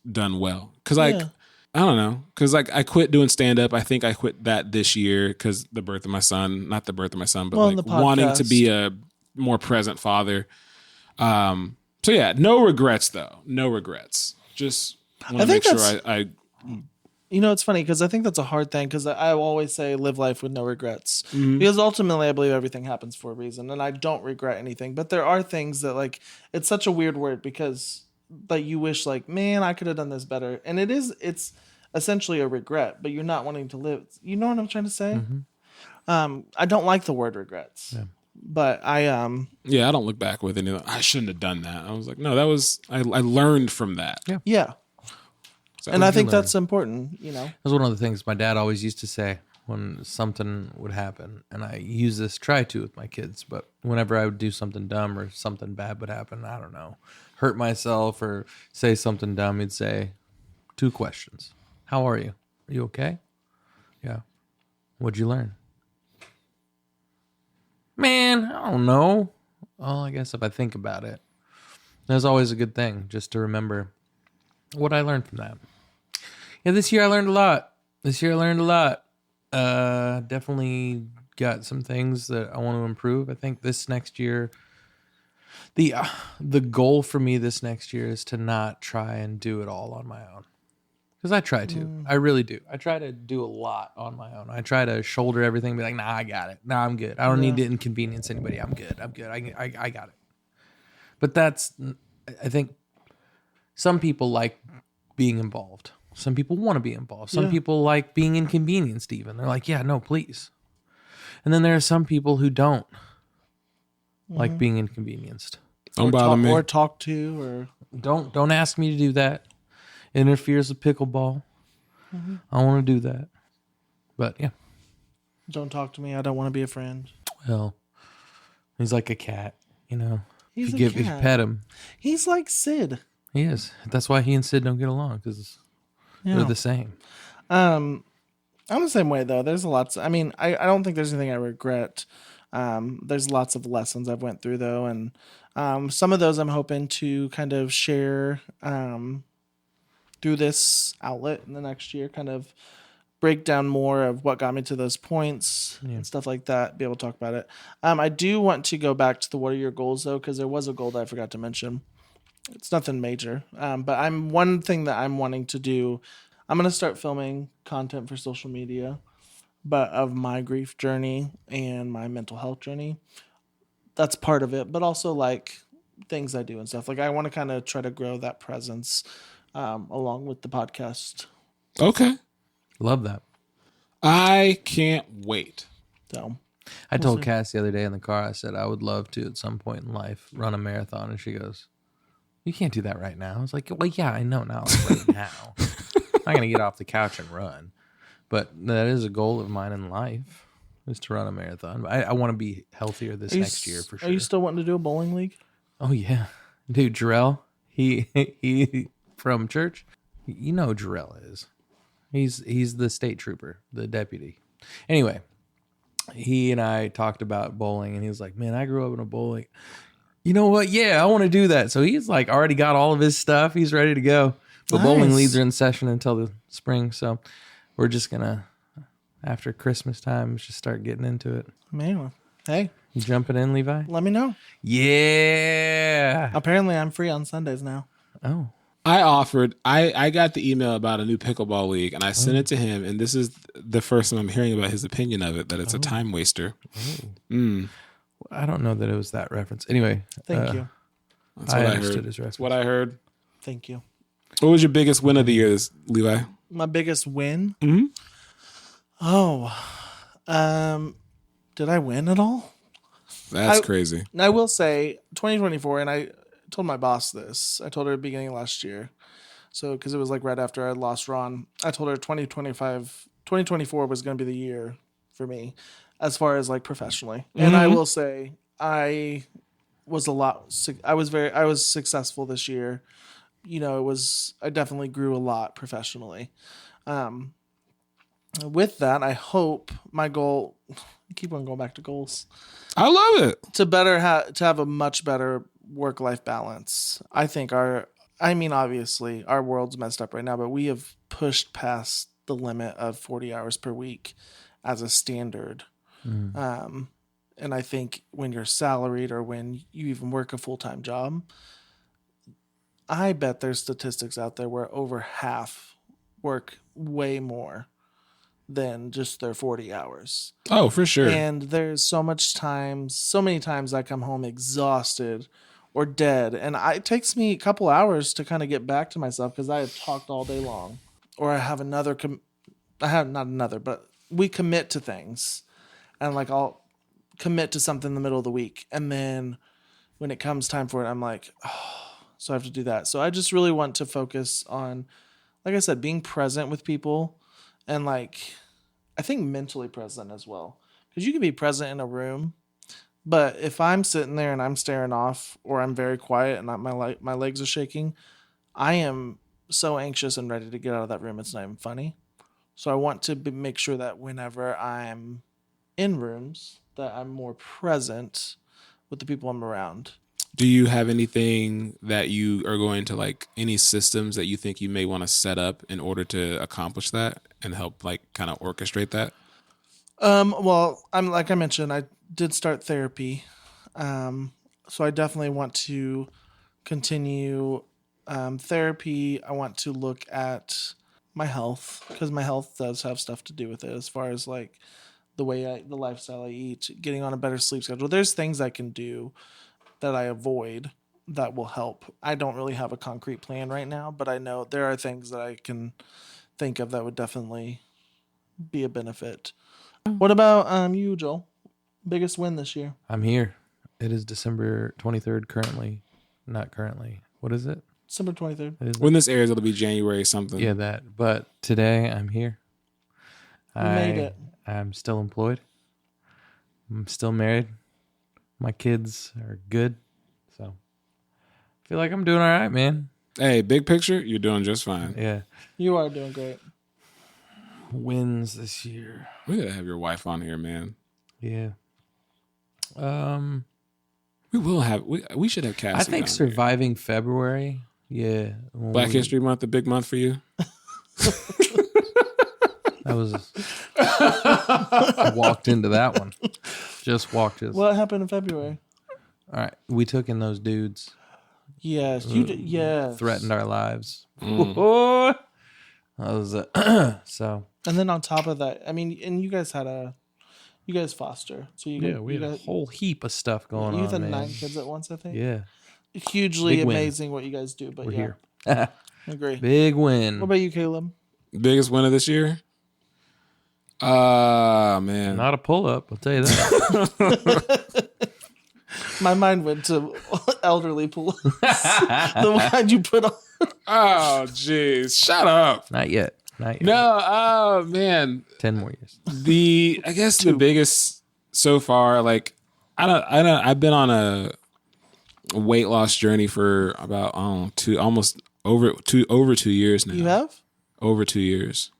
done well. Cause like, Yeah. I don't know. Cause like I quit doing stand up. I think I quit that this year cause the birth of my son, not the birth of my son, but Well, like and the wanting to podcast. be a more present father. So yeah, no regrets though. No regrets. Just want I to make think sure I You know, it's funny because I think that's a hard thing because I always say live life with no regrets because ultimately I believe everything happens for a reason and I don't regret anything. But there are things that like, it's such a weird word because like you wish like, man, I could have done this better. And it's essentially a regret, but you're not wanting to live. You know what I'm trying to say? I don't like the word regrets, but I don't look back with anything. I shouldn't have done that. I was like, no, that was, I learned from that. yeah. So And I think learn. that's important, you know. That's one of the things my dad always used to say when something would happen. And I use this, try to with my kids, but whenever I would do something dumb or something bad would happen, I don't know, hurt myself or say something dumb, he'd say 2 questions. How are you? Are you okay? Yeah. What'd you learn? Man, I don't know. Well, I guess if I think about it, that's always a good thing just to remember what I learned from that. Yeah, this year I learned a lot. Definitely got some things that I want to improve. I think this next year, The goal for me this next year is to not try and do it all on my own. Because I try to. I really do. I try to do a lot on my own. I try to shoulder everything and be like, nah, I got it. Nah, I'm good. I don't need to inconvenience anybody. I'm good. I got it. But I think some people like being involved. Some people want to be involved. Some people like being inconvenienced even. They're like, yeah, no, please. And then there are some people who don't like being inconvenienced. Don't bother me. Or talk to, or Don't ask me to do that. It interferes with pickleball. I don't want to do that. But yeah. don't talk to me. I don't want to be a friend. Well, he's like a cat, you know. He's if you a cat. if you pet him, He's like Sid. he is. That's why he and Sid don't get along, because they're the same. I'm the same way though. There's lots. I mean, I don't think there's anything I regret. There's lots of lessons I've went through though, and some of those I'm hoping to kind of share through this outlet in the next year. Kind of break down more of what got me to those points and stuff like that. Be able to talk about it. I do want to go back to the what are your goals though, because there was a goal that I forgot to mention. It's nothing major, but one thing that I'm wanting to do. I'm going to start filming content for social media, but of my grief journey and my mental health journey. That's part of it, but also like things I do and stuff. Like I want to kind of try to grow that presence along with the podcast. Okay. Love that. I can't wait. So I told Cass the other day in the car, I said, I would love to at some point in life run a marathon. And she goes, you can't do that right now. I was like, well, yeah, I know now. Right now. I'm not going to get off the couch and run. But that is a goal of mine in life, is to run a marathon. I want to be healthier this next year for sure. Are you still wanting to do a bowling league? Oh, yeah. Dude, Jarrell, he from church, you know who Jarrell is. He's the state trooper, the deputy. Anyway, he and I talked about bowling, and he was like, man, I grew up in a bowling. You know what? Yeah, I want to do that. So he's like already got all of his stuff. He's ready to go. But bowling leagues are in session until the spring. So we're just going to, after Christmas time, just start getting into it. Man, hey. You jumping in, Levi? Let me know. Yeah. Apparently I'm free on Sundays now. Oh. I got the email about a new pickleball league, and I sent it to him, and this is the first time I'm hearing about his opinion of it, that it's a time waster. I don't know that it was that reference. Anyway. Thank you. That's what I understood heard. his reference. That's what I heard. Thank you. What was your biggest win of the year, Levi? My biggest win? Mm-hmm. Oh. Did I win at all? That's crazy. I will say 2024, and I told my boss this. I told her at the beginning of last year. So, because it was like right after I lost Ron, I told her 2024 was going to be the year for me as far as like professionally. And I will say I was successful this year. You know, I definitely grew a lot professionally. With that, I hope my goal, I keep on going back to goals. I love it. To have a much better work-life balance. I think obviously our world's messed up right now, but we have pushed past the limit of 40 hours per week as a standard. And I think when you're salaried or when you even work a full-time job, I bet there's statistics out there where over half work way more than just their 40 hours. Oh, for sure. And there's so many times I come home exhausted or dead. And it takes me a couple hours to kind of get back to myself because I have talked all day long. Or I have but we commit to things. And like I'll commit to something in the middle of the week. And then when it comes time for it, I'm like, oh, so I have to do that. So I just really want to focus on, like I said, being present with people and like, I think mentally present as well. Because you can be present in a room, but if I'm sitting there and I'm staring off or I'm very quiet and my legs are shaking, I am so anxious and ready to get out of that room. It's not even funny. So I want to make sure that whenever I'm in rooms, that I'm more present with the people I'm around. Do you have anything that you are going to like, any systems that you think you may want to set up in order to accomplish that and help like kind of orchestrate that? Well, like I mentioned, I did start therapy. So I definitely want to continue therapy. I want to look at my health because my health does have stuff to do with it as far as like the lifestyle I eat, getting on a better sleep schedule. There's things I can do that I avoid that will help. I don't really have a concrete plan right now, but I know there are things that I can think of that would definitely be a benefit. What about you, Joel? Biggest win this year? I'm here. It is December 23rd currently. Not currently. What is it? December 23rd. It is When this airs, it'll be January something. Yeah, that. But today I'm here. made it. I'm still employed. I'm still married. My kids are good. So I feel like I'm doing all right, man. Hey, big picture, you're doing just fine. Yeah. You are doing great. Wins this year. We gotta have your wife on here, man. Yeah. We will have. We should have Cassie. I think on surviving February. Yeah. here. Black History Month, a big month for you. That was. I walked into that one. Just walked in. What happened in February? All right. We took in those dudes. Yes, you did. Yes. Threatened our lives. Mm. That was so. And then on top of that, I mean, and you guys foster. So We had a whole heap of stuff going on. You had man. 9 kids at once, I think. Yeah. Hugely Big win. amazing what you guys do, but We're yeah, here. I agree. Big win. What about you, Caleb? Biggest win of this year? Man. Not a pull up, I'll tell you that. My mind went to elderly police. The one you put on. Oh, jeez. Shut up. Not yet. Not yet. No. Oh, man. 10 more years. I guess the biggest so far, like, I've been on a weight loss journey for about, over 2 years now. You have? Over 2 years.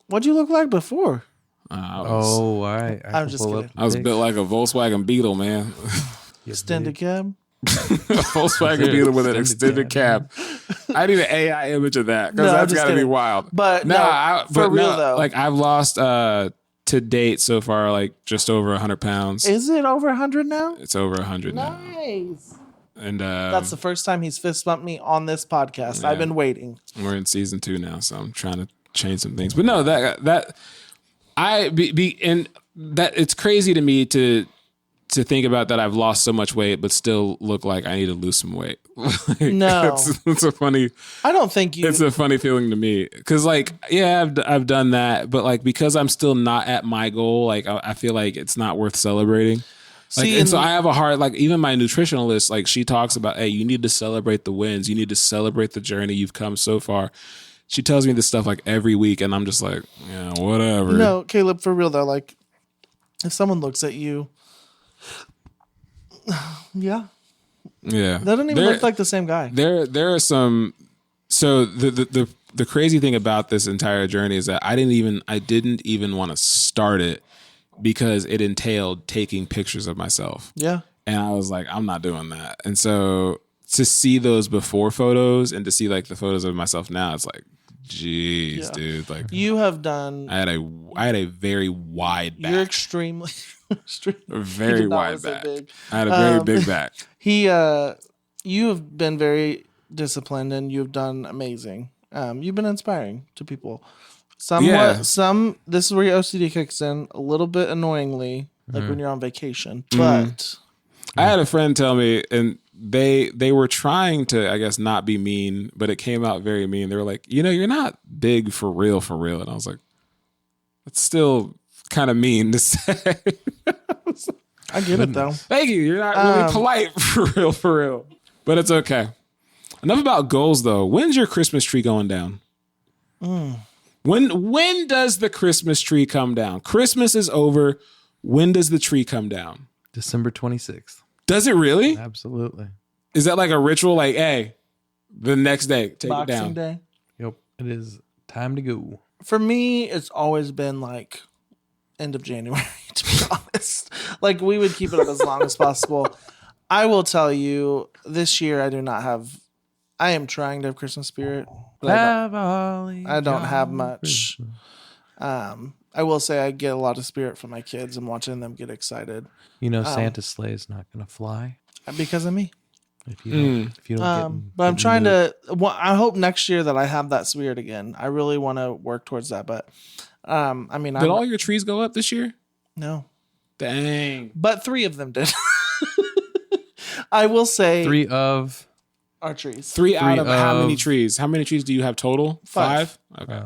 What'd you look like before? I All right. I'm just kidding. I was built like a Volkswagen Beetle, man. Extended cab? Volkswagen Beetle with an extended cab. I need an AI image of that because No, I'm that's just got to be kidding. wild. But for real though. like I've lost to date so far like just over 100 pounds. Is it over 100 now? It's over 100 now, Nice. and That's the first time he's fist bumped me on this podcast. I've been waiting. we're in season 2 now, so I'm trying to change some things. But no, it's crazy to me to think about that I've lost so much weight, but still look like I need to lose some weight. Like, No. it's a funny. I don't think you. It's a funny feeling to me because, like, yeah, I've done that, but like because I'm still not at my goal, like I feel like it's not worth celebrating. Like, See, and so I have a hard, like, even my nutritionalist, like, she talks about, hey, you need to celebrate the wins, you need to celebrate the journey you've come so far. She tells me this stuff like every week, and I'm just like, yeah, whatever. No, Caleb, for real though, like if someone looks at you, yeah, Yeah, that doesn't even look like the same guy. There are some. So the crazy thing about this entire journey is that I didn't even want to start it because it entailed taking pictures of myself. Yeah, And I was like, I'm not doing that. And so to see those before photos and to see like the photos of myself now, it's like, geez, dude. Like you have done. I had a very wide back. You're extremely, Very That wide was so back. big. I had a very big back. You have been very disciplined and you've done amazing. You've been inspiring to people. Somewhat, Yeah. this is where your OCD kicks in a little bit annoyingly, like when you're on vacation. But I had a friend tell me, and they were trying to, I guess, not be mean, but it came out very mean. They were like, you're not big for real. And I was like, that's still kind of mean to say. I get it though. Thank you. You're not really polite for real. But it's okay. Enough about goals, though. When's your Christmas tree going down? When does the Christmas tree come down? Christmas is over. When does the tree come down? December 26th. Does it really? Absolutely. Is that like a ritual? Like, hey, the next day, take it Boxing down. Day. Yep. It is time to go. For me, it's always been like end of January, to be honest. Like we would keep it up as long as possible. I will tell you, this year I am trying to have Christmas spirit. But I don't have much. I will say I get a lot of spirit from my kids and watching them get excited. Santa's sleigh is not going to fly. Because of me. If you don't But I'm trying to. Well, I hope next year that I have that spirit again. I really want to work towards that. But I mean, Did all your trees go up this year? no, Dang. but 3 of them did. I will say 3 of our trees. 3 out of how many of- trees? How many trees do you have total? 5. Okay. okay.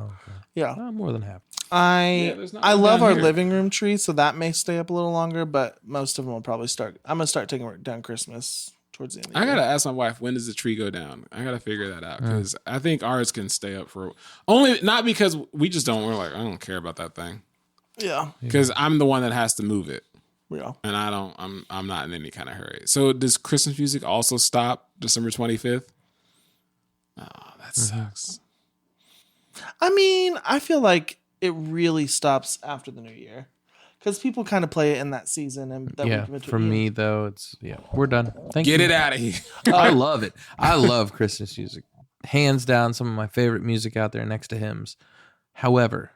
Yeah, More than half. there's not I one love down our here. living room tree, so that may stay up a little longer. But most of them will probably start. I'm gonna start taking down Christmas towards the end. Of the I year. gotta ask my wife, when does the tree go down? I gotta figure that out because I think ours can stay up for only not because we just don't. We're like, I don't care about that thing Yeah, because I'm the one that has to move it, yeah. and I don't. I'm not in any kind of hurry. So does Christmas music also stop December 25th? Oh, that sucks. I mean, I feel like it really stops after the new year because people kind of play it in that season. And that Yeah, week in for between. me though, it's we're done. Thank you. Get it out of here. I love it. I love Christmas music. Hands down, some of my favorite music out there next to hymns. However,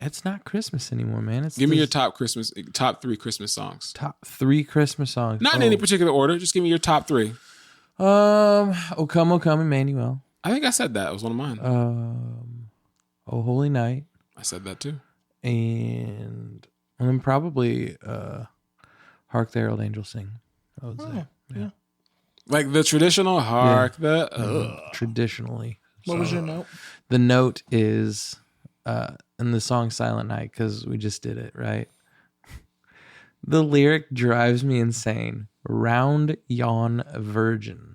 it's not Christmas anymore, man. It's Give me the your top 3 Christmas songs. top 3 Christmas songs. Not in any particular order. Just give me your top 3. O Come, Emmanuel. I think I said that. It was one of mine. O Holy Night. I said that too. And then probably Hark the Herald Angels Sing. I would say. yeah. Like the traditional hark Traditionally. What was your note? The note is in the song Silent Night, because we just did it, right? The lyric drives me insane. Round yon virgin.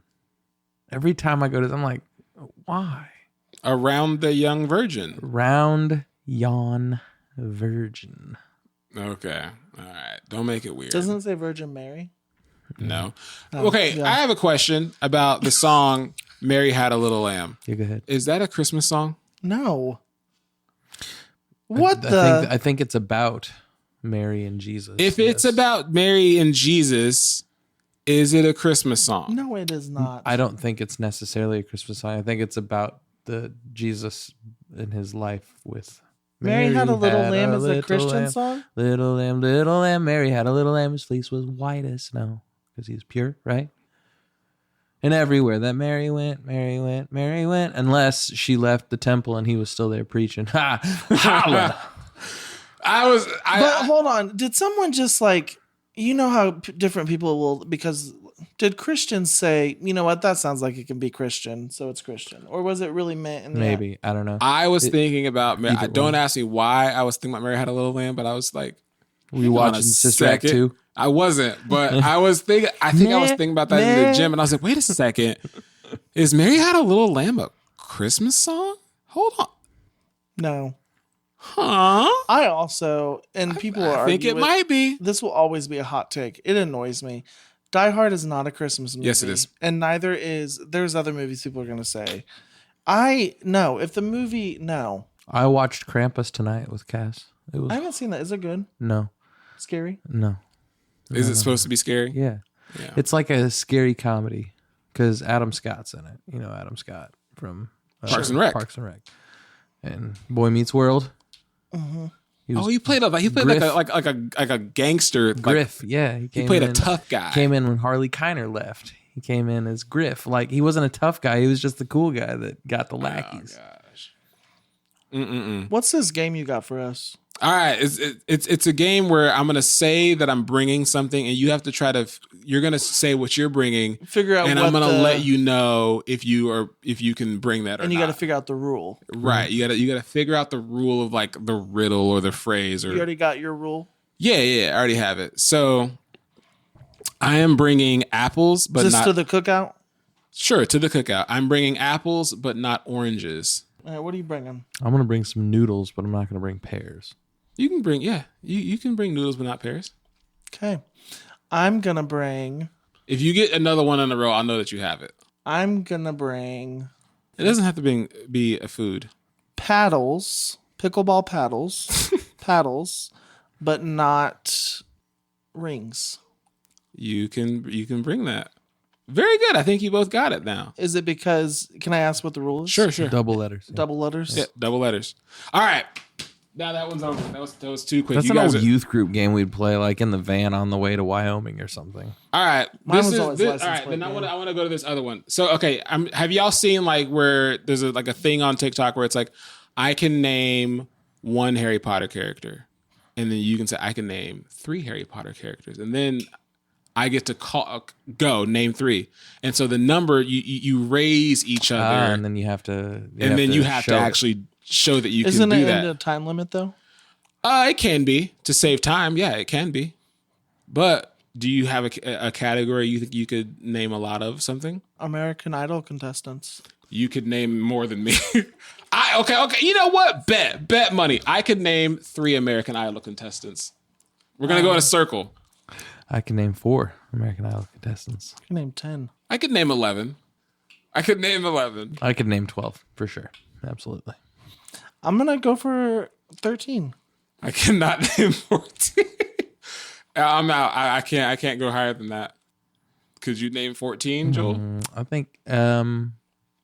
Every time I go to this, I'm like, why? Around the young virgin. Round yon virgin. Okay. All right. Don't make it weird. Doesn't it say Virgin Mary? No. Okay. yeah. I have a question about the song Mary Had a Little Lamb. Yeah, go ahead. Is that a Christmas song? No. What the? I think it's about Mary and Jesus. If it's yes. about Mary and Jesus, is it a Christmas song? No, it is not. I don't think it's necessarily a Christmas song. I think it's about the Jesus in his life with Mary Had a Little Lamb is a little Christian lamb, song? Little lamb. Mary had a little lamb. His fleece was white as snow because he's pure, right? And everywhere that Mary went. Unless she left the temple and he was still there preaching. Ha! Holla! But hold on. Did someone just like, you know how different people will, because did Christians say, you know what, that sounds like it can be Christian, so it's Christian? Or was it really meant in the Maybe. I don't know. I was thinking about Mary. either Don't one. ask me why I was thinking about Mary Had a Little Lamb, but I was like, Were you on a watching Sister Act second. 2? I wasn't, but I was thinking. I think I was thinking about that in the gym, and I was like, "Wait a second, is Mary Had a Little Lamb a Christmas song? Hold on, No. huh? I also, and people will I think argue it with- might be. This will always be a hot take. It annoys me. Die Hard is not a Christmas movie. Yes, it is. And neither is, there's other movies people are going to say. If the movie, no. I watched Krampus tonight with Cass. It was I haven't seen that. Is it good? no. Scary? Is it supposed to be scary? Yeah. Yeah. It's like a scary comedy because Adam Scott's in it. You know Adam Scott from Parks and Rec. Parks and Rec, and Boy Meets World. He was He played like Griff. a gangster. Griff. Yeah, He played a tough guy. Came in when Harley Kiner left. He came in as Griff. Like he wasn't a tough guy. He was just the cool guy that got the lackeys. What's this game you got for us? All right, it's a game where I'm gonna say that I'm bringing something, and you have to try to. You're gonna say what you're bringing, Figure out and what I'm gonna the- let you know if you can bring that or And you not. got to figure out the rule. Right, you gotta figure out the rule of like the riddle or the phrase or You already got your rule? yeah, I already have it. So I am bringing apples, but Is this not to the cookout? sure to the cookout. I'm bringing apples, but not oranges. All right, what are you bringing? I'm gonna bring some noodles, but I'm not gonna bring pears. You can bring you can bring noodles, but not pears. Okay. I'm going to bring If you get another one in a row, I'll know that you have it. It doesn't have to be a food. paddles, pickleball paddles, but not rings. You can bring that. Very good. I think you both got it now. Is it because, can I ask what the rule is? Sure. Double letters. Double letters? Yeah, double letters. All right. Now that one's over. That was too quick. That's You an guys old are- youth group game we'd play like in the van on the way to Wyoming or something. All right. Mine This was is always this, license all right. plate Then game. I want to go to this other one. So okay, have y'all seen like where there's a thing on TikTok where it's like I can name one Harry Potter character, and then you can say I can name 3 Harry Potter characters, and then I get to name 3, and so the number you raise each other, And then you have to, and then you have to show it. actually show that you Isn't can do it that. in a time limit though? It can be to save time. Yeah, it can be. But do you have a category you think you could name a lot of something? American Idol contestants. You could name more than me. Okay. You know what? Bet money. I could name 3 American Idol contestants. We're gonna go in a circle. I can name 4 American Idol contestants. I can name 10. I could name 11. I could name 11. I could name 12 for sure. Absolutely. I'm gonna go for 13. I cannot name 14. I'm out. I can't go higher than that. Could you name 14, Joel? I think,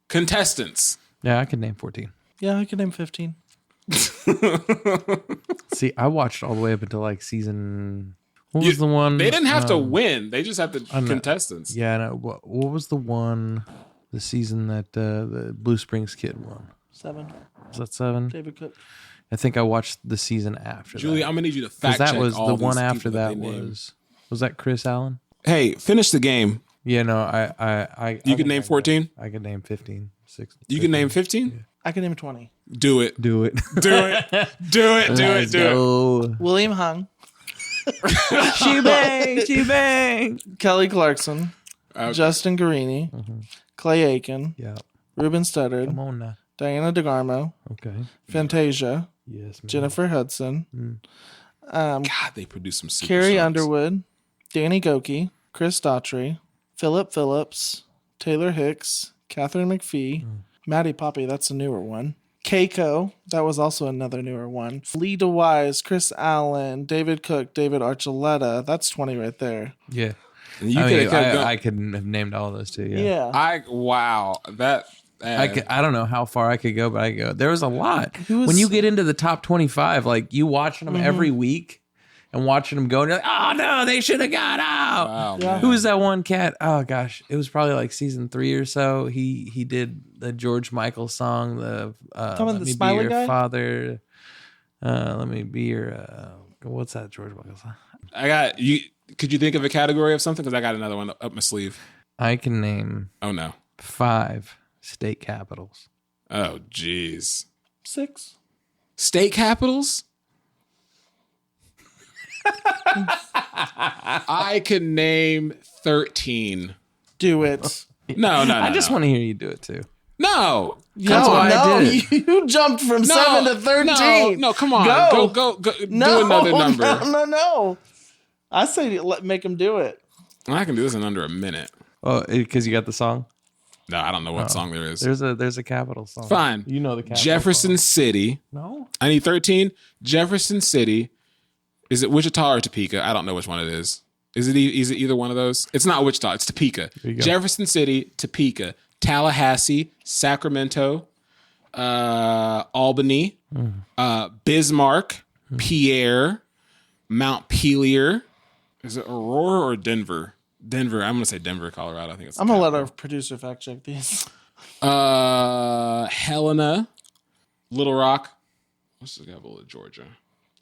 Contestants. yeah, I could name 14. Yeah, I can name 15. See, I watched all the way up until like season. What was the one? They didn't have to win. They just had the know. contestants. Yeah, no. What was the one? The season that the Blue Springs kid won. 7. Was that 7? David Cook. I think I watched the season after. Julie, that. I'm gonna need you to 'Cause fact check that was all the these one people after that they named. was that Chris Allen? Hey, finish the game. Yeah, no, I You can name 14? I could name 15, 16. You can name 15? I can name 20. Do it. Do it. Do it. Do it. Do it. Do it. William Hung, She bang, she bang. Kelly Clarkson, Okay. Justin Guarini, Clay Aiken, Yeah, Ruben Studdard, come on now. Diana DeGarmo, Okay. Fantasia, Yes, man. Jennifer Hudson, God, they produced some super Carrie songs. Underwood, Danny Goki, Chris Daughtry, Philip Phillips, Taylor Hicks, Catherine McPhee, Maddie Poppy, that's a newer one. Keiko, that was also another newer one. Lee DeWise, Chris Allen, David Cook, David Archuleta, that's 20 right there. Yeah. And you I could mean, have kept going. I could have named all those too. Yeah. Yeah. Wow. That. I don't know how far I could go, but I go. There was a lot. was- When you get into the top 25, like you watching them every week and watching them go, and you're like, oh no, they should have got out. Wow, Yeah. man. Who was that one cat? Oh gosh, it was probably like season 3 or so. He did the George Michael song, the Talking Let the Me Be Smiley Your guy? Father. Let me be your. What's that George Michael song? I got you. Could you think of a category of something? Because I got another one up my sleeve. I can name Oh no. 5 state capitals. Oh jeez. 6. State capitals. I could name 13. Do it. No. I just want to hear you do it too. No. That's why I did it. You jumped from 7 to 13. No, come on. Go. Go. No, do another number. No. I say make him do it. I can do this in under a minute. Oh, because you got the song. No, I don't know what song there is. There's a capital song. Fine. You know the capital Jefferson song. City. No. I need 13. Jefferson City. Is it Wichita or Topeka? I don't know which one it is. Is it either one of those? It's not Wichita. It's Topeka. you go. Jefferson City, Topeka, Tallahassee, Sacramento, Albany, Bismarck, Pierre, Mount Pelier. Is it Aurora or Denver? Denver. I'm gonna say Denver, Colorado. I think it's. I'm going to let our producer fact check these. Helena, Little Rock. What's the capital of Georgia?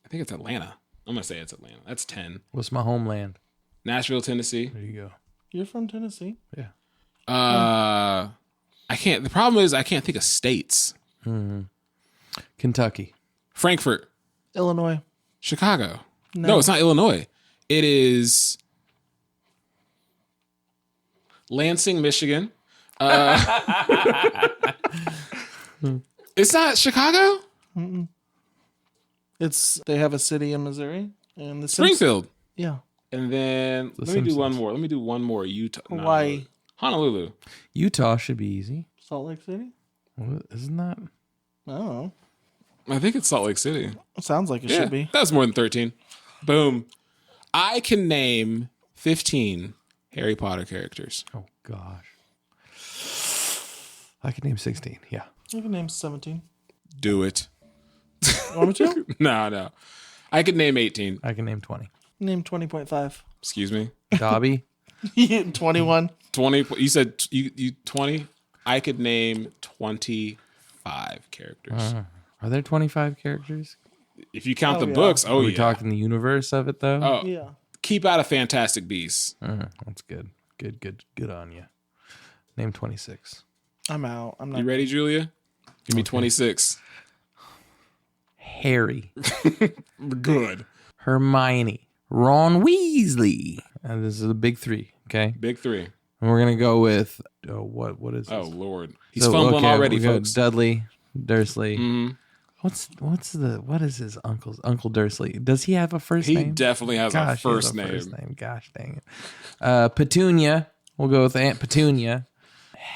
I think it's Atlanta. I'm gonna say it's Atlanta. That's 10. What's my homeland? Nashville, Tennessee. There you go. You're from Tennessee. Yeah. I can't. The problem is I can't think of states. Kentucky. Frankfurt, Illinois. Chicago. No, it's not Illinois. It is Lansing, Michigan. It's not Chicago. They have a city in Missouri and the Springfield. Yeah. And then let me do one more. Let me do one more. Utah. no, Hawaii. Honolulu. Utah should be easy. Salt Lake City. What, isn't that? I don't know. I think it's Salt Lake City. Sounds like it Yeah, should be. that's more than 13. Boom. I can name 15 Harry Potter characters. Oh gosh. I could name 16. Yeah. You can name 17. Do it. Want me to? No. I could name 18. I can name 20. Name 20.5. Excuse me. Dobby. 21. 20. You said you 20? I could name 25 characters. Are there 25 characters? If you count the yeah. books, Are we talking the universe of it, though? Oh, Yeah. keep out of Fantastic Beasts. That's good. Good on you. Name 26. I'm out. I'm not. You ready, Julia? Give me 26. Harry. Good. Hermione. Ron Weasley. And this is the big three, okay? Big three. And we're going to go with, what is this? Oh, Lord. He's fumbling already, we go folks. Dudley Dursley. Mhm. What is his uncle's Uncle Dursley? Does he have a first He name? definitely has a first name. Gosh dang it. Petunia. We'll go with Aunt Petunia.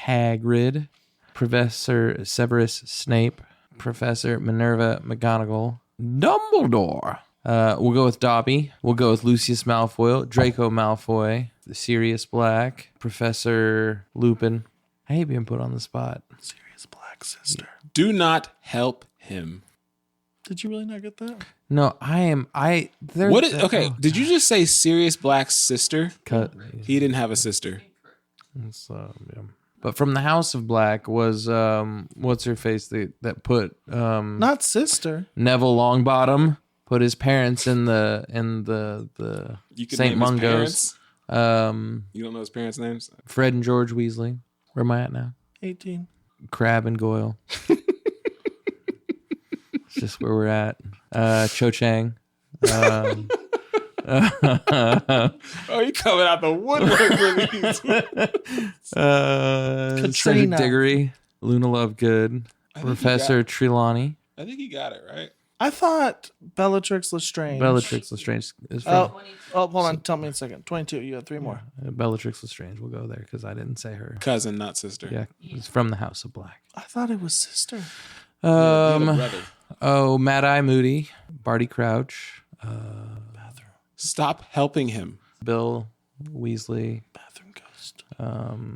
Hagrid. Professor Severus Snape. Professor Minerva McGonagall. Dumbledore. We'll go with Dobby. We'll go with Lucius Malfoy. Draco Malfoy. Sirius Black. Professor Lupin. I hate being put on the spot. Sirius Black sister. Do not help him. Did you really not get that? No, Okay, did you just say Sirius Black's sister? Cut. He didn't have a sister. Yeah. But from the House of Black was what's her face that put Not sister. Neville Longbottom put his parents in the You can St. name his Mungo's. parents. You don't know his parents' names? Fred and George Weasley. Where am I at now? 18. Crab and Goyle. It's just where we're at. Cho Chang. Oh, you coming out the woodwork for these. Cedric Katrina. Diggory. Luna Lovegood. Professor Trelawney. I think he got it, right? I thought Bellatrix Lestrange. Bellatrix Lestrange is from Oh, hold on. Tell me in a second. 22. You got 3 more. Bellatrix Lestrange. We'll go there because I didn't say her. Cousin, not sister. Yeah, it's from the House of Black. I thought it was sister. Little brother. Oh, Mad Eye Moody, Barty Crouch, Stop helping him. Bill Weasley. Bathroom ghost.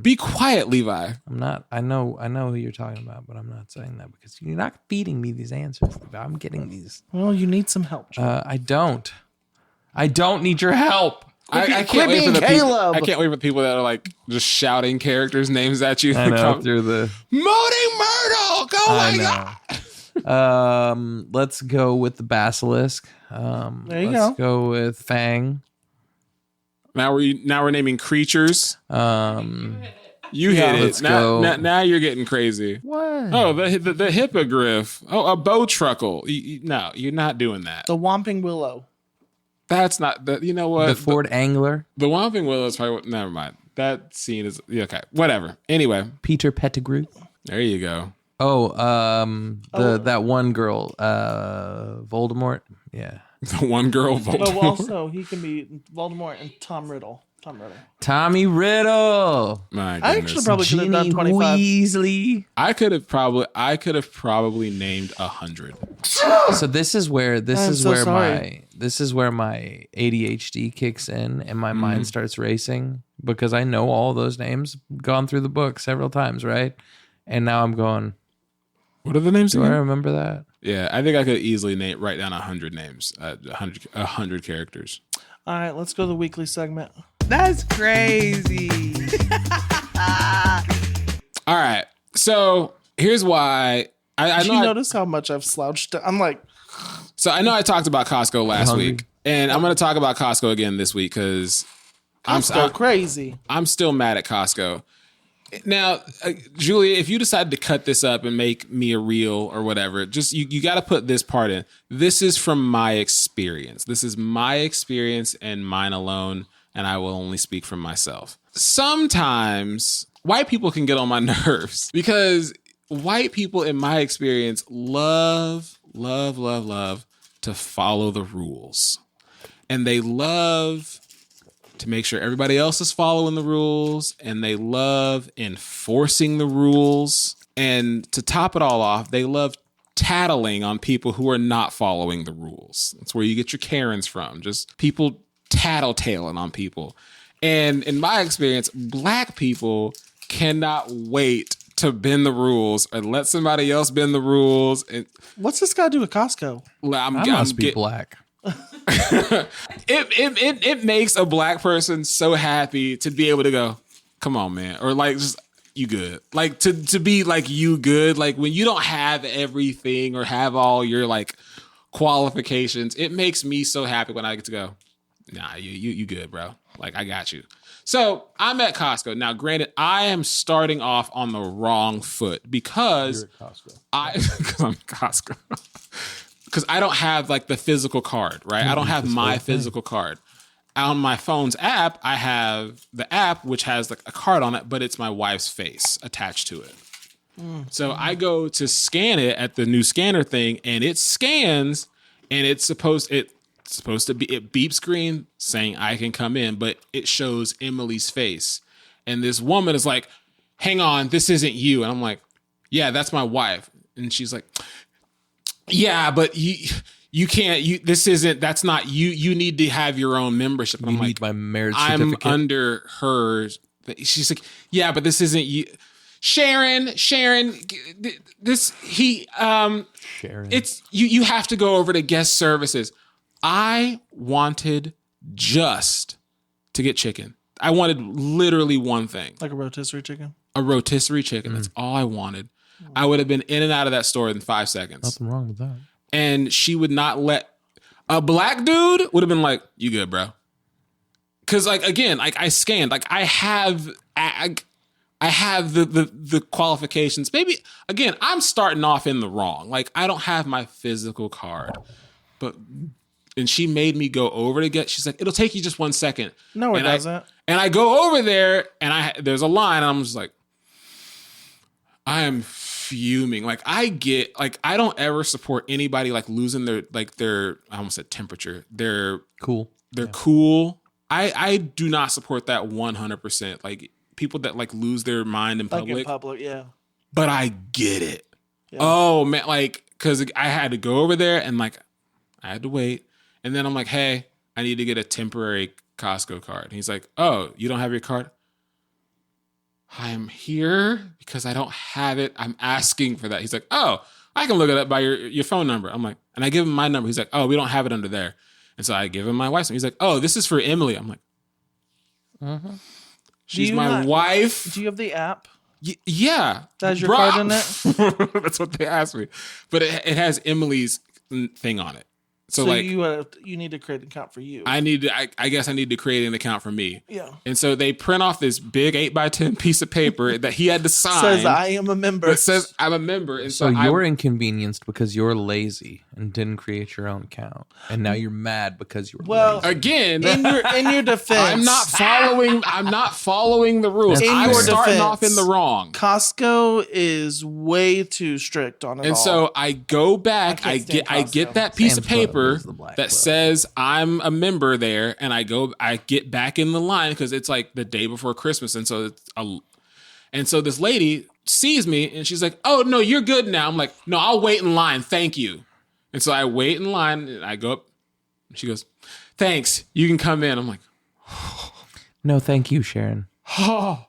Be quiet, Levi. I'm not. I know who you're talking about, but I'm not saying that because you're not feeding me these answers. I'm getting these. Well, you need some help. I don't. I don't need your help. I Quit can't wait for being the people. Caleb. I can't wait for people that are like just shouting characters' names at you. I know through the. Moaning Myrtle. Go I my know. God. Let's go with the basilisk. There you let's go. go with Fang. Now we're naming creatures. You Yeah, hit it. let's Now, go. now you're getting crazy. What? Oh, the hippogriff. Oh, a bow truckle. No, you're not doing that. The Whomping Willow. That's not the. You know what? The Ford Angler. The Whomping Willow is probably. Never mind. That scene is okay. Whatever. Anyway, Peter Pettigrew. there you go. Oh, that one girl, Voldemort. Yeah. The one girl But Voldemort. also, he can be Voldemort and Tom Riddle. Tommy Riddle. My I goodness. actually probably could have done Ginny 25. Weasley. I could have probably named 100. So this is where I'm so sorry. my ADHD kicks in and my mind starts racing because I know all those names, gone through the book several times, right? And now I'm going, What are the names do I again? remember that? Yeah, I think I could easily write down 100 names, 100 characters. All right, let's go to the weekly segment. That's crazy. All right, so here's why. I Did know. you notice how much I've slouched? I'm like, So I know I talked about Costco last hungry? week, and I'm going to talk about Costco again this week because Costco crazy. I'm still mad at Costco. Now, Julia, if you decide to cut this up and make me a reel or whatever, just you got to put this part in. This is from my experience. This is my experience and mine alone, and I will only speak from myself. Sometimes white people can get on my nerves because white people, in my experience, love to follow the rules. And they love to make sure everybody else is following the rules, and they love enforcing the rules. And to top it all off, they love tattling on people who are not following the rules. That's where you get your Karens from, just people tattletaling on people. And in my experience, black people cannot wait to bend the rules or let somebody else bend the rules. And What's this got to do with Costco? I must be black. it makes a black person so happy to be able to go, come on, man, or like just you good, like to be like you good, like when you don't have everything or have all your like qualifications. It makes me so happy when I get to go, nah, you good, bro. Like I got you. So I'm at Costco now. Granted, I am starting off on the wrong foot because because I'm at Costco. Because I don't have like the physical card, right? I don't have my physical card. On my phone's app, I have the app which has like a card on it, but it's my wife's face attached to it. So I go to scan it at the new scanner thing, and it scans, and it's supposed to be it beeps green saying I can come in, but it shows Emily's face, and this woman is like, "Hang on, this isn't you," and I'm like, "Yeah, that's my wife," and she's like, "Yeah, but you can't. That's not you. You need to have your own membership." And I'm like, my marriage I'm certificate. under hers. She's like, "Yeah, but this isn't you." Sharon, this Sharon. it's you have to go over to guest services. I wanted just to get chicken. I wanted literally one thing. Like a rotisserie chicken? A rotisserie chicken. That's all I wanted. I would have been in and out of that store in 5 seconds. Nothing wrong with that. And she would not let a black dude would have been like, "You good, bro?" Because like again, like I scanned, like I have the qualifications. Maybe again, I'm starting off in the wrong. Like I don't have my physical card, and she made me go over to get. She's like, "It'll take you just 1 second." No, it doesn't. And I go over there, and there's a line, and I'm just like, I am fuming. Like I don't ever support anybody like losing their I almost said temperature. They're Cool. cool. I do not support that 100%. Like people that like lose their mind in Like public. in public, yeah. But I get it. Yeah. Oh man, like because I had to go over there and like I had to wait, and then I'm like, "Hey, I need to get a temporary Costco card." And he's like, "Oh, you don't have your card?" "I'm here because I don't have it. I'm asking for that." He's like, "Oh, I can look it up by your phone number." I'm like, and I give him my number. He's like, "Oh, we don't have it under there." And so I give him my wife's number. He's like, "Oh, this is for Emily." I'm like, she's my wife. Do you have the app? Yeah. Does your card in it? That's what they asked me. But it has Emily's thing on it. So like you need to create an account for you. I guess I need to create an account for me. Yeah. And so they print off this big 8x10 piece of paper that he had to sign. Says I am a member. It says I'm a member. And So you're inconvenienced because you're lazy and didn't create your own account, and now you're mad because you were lazy. again, in your defense, I'm not following the rules. In I'm your starting defense, off in the wrong. Costco is way too strict on it. And so I go back, I I can't stand get Costco. that piece of Sam's Club paper is the black that club. says I'm a member there, and I get back in the line because it's like the day before Christmas, and so this lady sees me and she's like, "Oh no, you're good now." I'm like, "No, I'll wait in line, thank you." And so I wait in line, and I go up. She goes, "Thanks, you can come in." I'm like, No, thank you, Sharon. oh,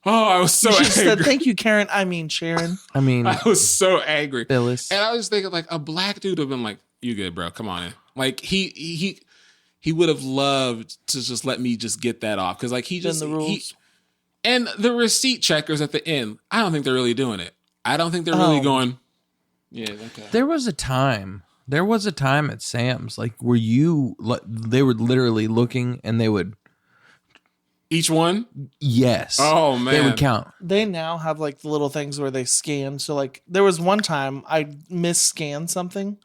I was so she angry. said, "Thank you, Karen." I mean, Sharon. I mean, I was so angry. Phyllis. And I was thinking, like, a black dude would have been like, "You good, bro? Come on in." Like he would have loved to just let me just get that off because like he just Bend the rules. and the receipt checkers at the end. I don't think they're really doing it. I don't think they're really going. Yeah, okay. There was a time at Sam's like where they were literally looking and they would Each one. yes. Oh man, They would count. They now have like the little things where they scan. So like there was one time I misscanned something.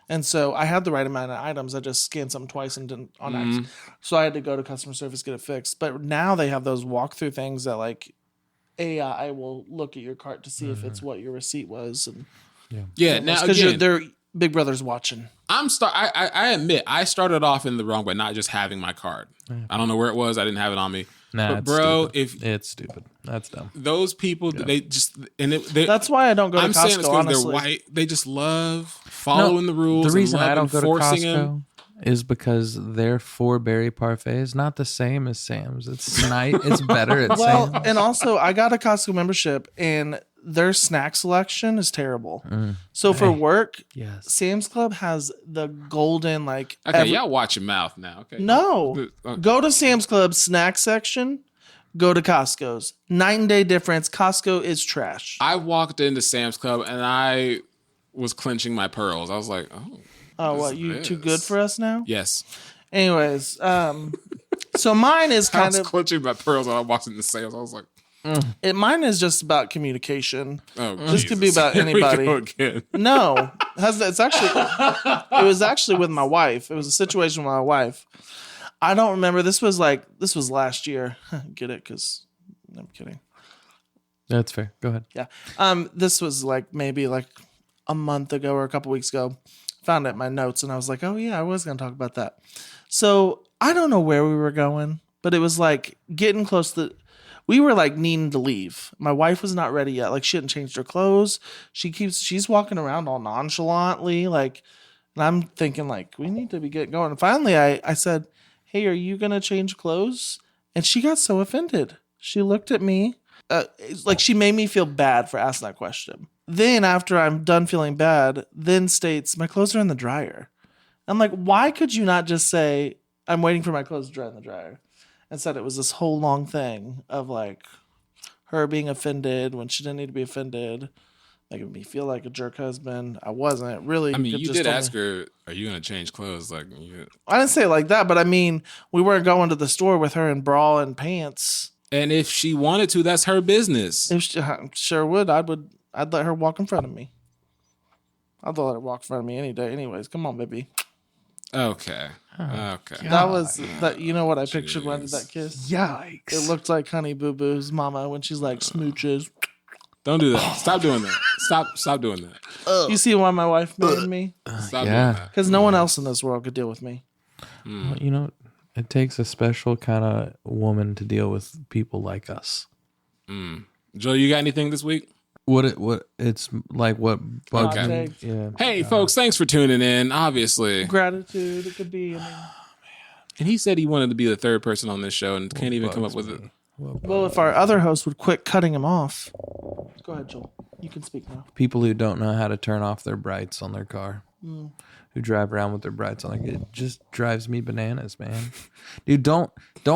And so I had the right amount of items. I just scanned something twice and didn't on accident. So I had to go to customer service, get it fixed. But now they have those walkthrough things that like AI will look at your cart to see if it's what your receipt was. And Yeah. Now because again, their Big Brother's watching. I admit I started off in the wrong by not just having my card. I don't know where it was. I didn't have it on me. Nah, but it's bro, stupid. if It's stupid. That's dumb. those people, they just That's why I don't go to I'm Costco, saying it's because they're honestly. white. They just love following the rules. The reason and love I don't go to enforcing Costco them. is because their 4-berry parfait is not the same as Sam's. It's better at Well, Sam's. and also I got a Costco membership and their snack selection is terrible. So for work, Yes. Sam's Club has the golden like. Okay, y'all watch your mouth now. Okay. No, go to Sam's Club snack section. Go to Costco's. Night and day difference. Costco is trash. I walked into Sam's Club and I was clenching my pearls. I was like, oh. Oh, What's what? You too this? good for us now? Yes. Anyways, so mine is I kind was of clenching my pearls when I walked into sales. I was like, mine is just about communication. oh, This could be about Here we go anybody. again. No, it was actually with my wife. It was a situation with my wife. I don't remember. This was last year. Get it? Because I'm kidding. That's fair. Go ahead. Yeah. This was like maybe like a month ago or a couple weeks ago. Found it in my notes and I was like, oh yeah, I was gonna talk about that. So I don't know where we were going, but it was like getting close to. We were like needing to leave. My wife was not ready yet. Like she hadn't changed her clothes. She's walking around all nonchalantly, like, and I'm thinking like we need to be getting going. And finally, I said, "Hey, are you gonna change clothes?" And she got so offended. She looked at me, like she made me feel bad for asking that question. Then after I'm done feeling bad, then states, "My clothes are in the dryer." I'm like, why could you not just say, "I'm waiting for my clothes to dry in the dryer"? Instead, it was this whole long thing of like her being offended when she didn't need to be offended, making me feel like a jerk husband. I wasn't really. I mean, could you just did only- ask her, are you going to change clothes? Like, I didn't say it like that, but I mean, we weren't going to the store with her in bra and pants. and if she wanted to, that's her business. If she, I sure would, I'd let her walk in front of me. I'd let her walk in front of me any day. Anyways, come on, baby. Okay. Okay. That was that. You know what I pictured when I did Jeez. that kiss? Yikes. It looked like Honey Boo Boo's mama when she's like smooches. Don't do that. Stop doing that. Stop doing that. You see why my wife married me? Stop yeah. doing that. Because no one else in this world could deal with me. Well, you know, it takes a special kind of woman to deal with people like us. Joe, you got anything this week? It's like what bugs Okay. me. Yeah. Hey, folks, thanks for tuning in, obviously. Gratitude, it could be. And he said he wanted to be the third person on this show and can't even come up with it. Well, if our other host would quit cutting him off. Go ahead, Joel. You can speak now. People who don't know how to turn off their brights on their car, who drive around with their brights on, it just drives me bananas, man. Dude, don't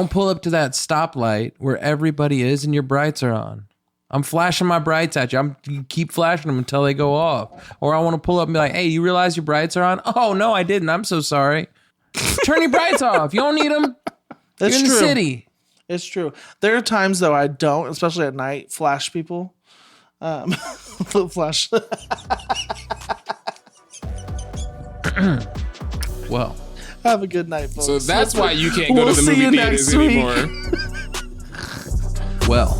pull up to that stoplight where everybody is and your brights are on. I'm flashing my brights at you. You keep flashing them until they go off. Or I want to pull up and be like, hey, you realize your brights are on? Oh, no, I didn't. I'm so sorry. Turn your brights off. You don't need them. That's You're in true. the city. It's true. There are times though I don't, especially at night, flash people. Flash. Well, Have a good night, folks. So that's why you can't go We'll to the see movie you theaters next week. anymore. well.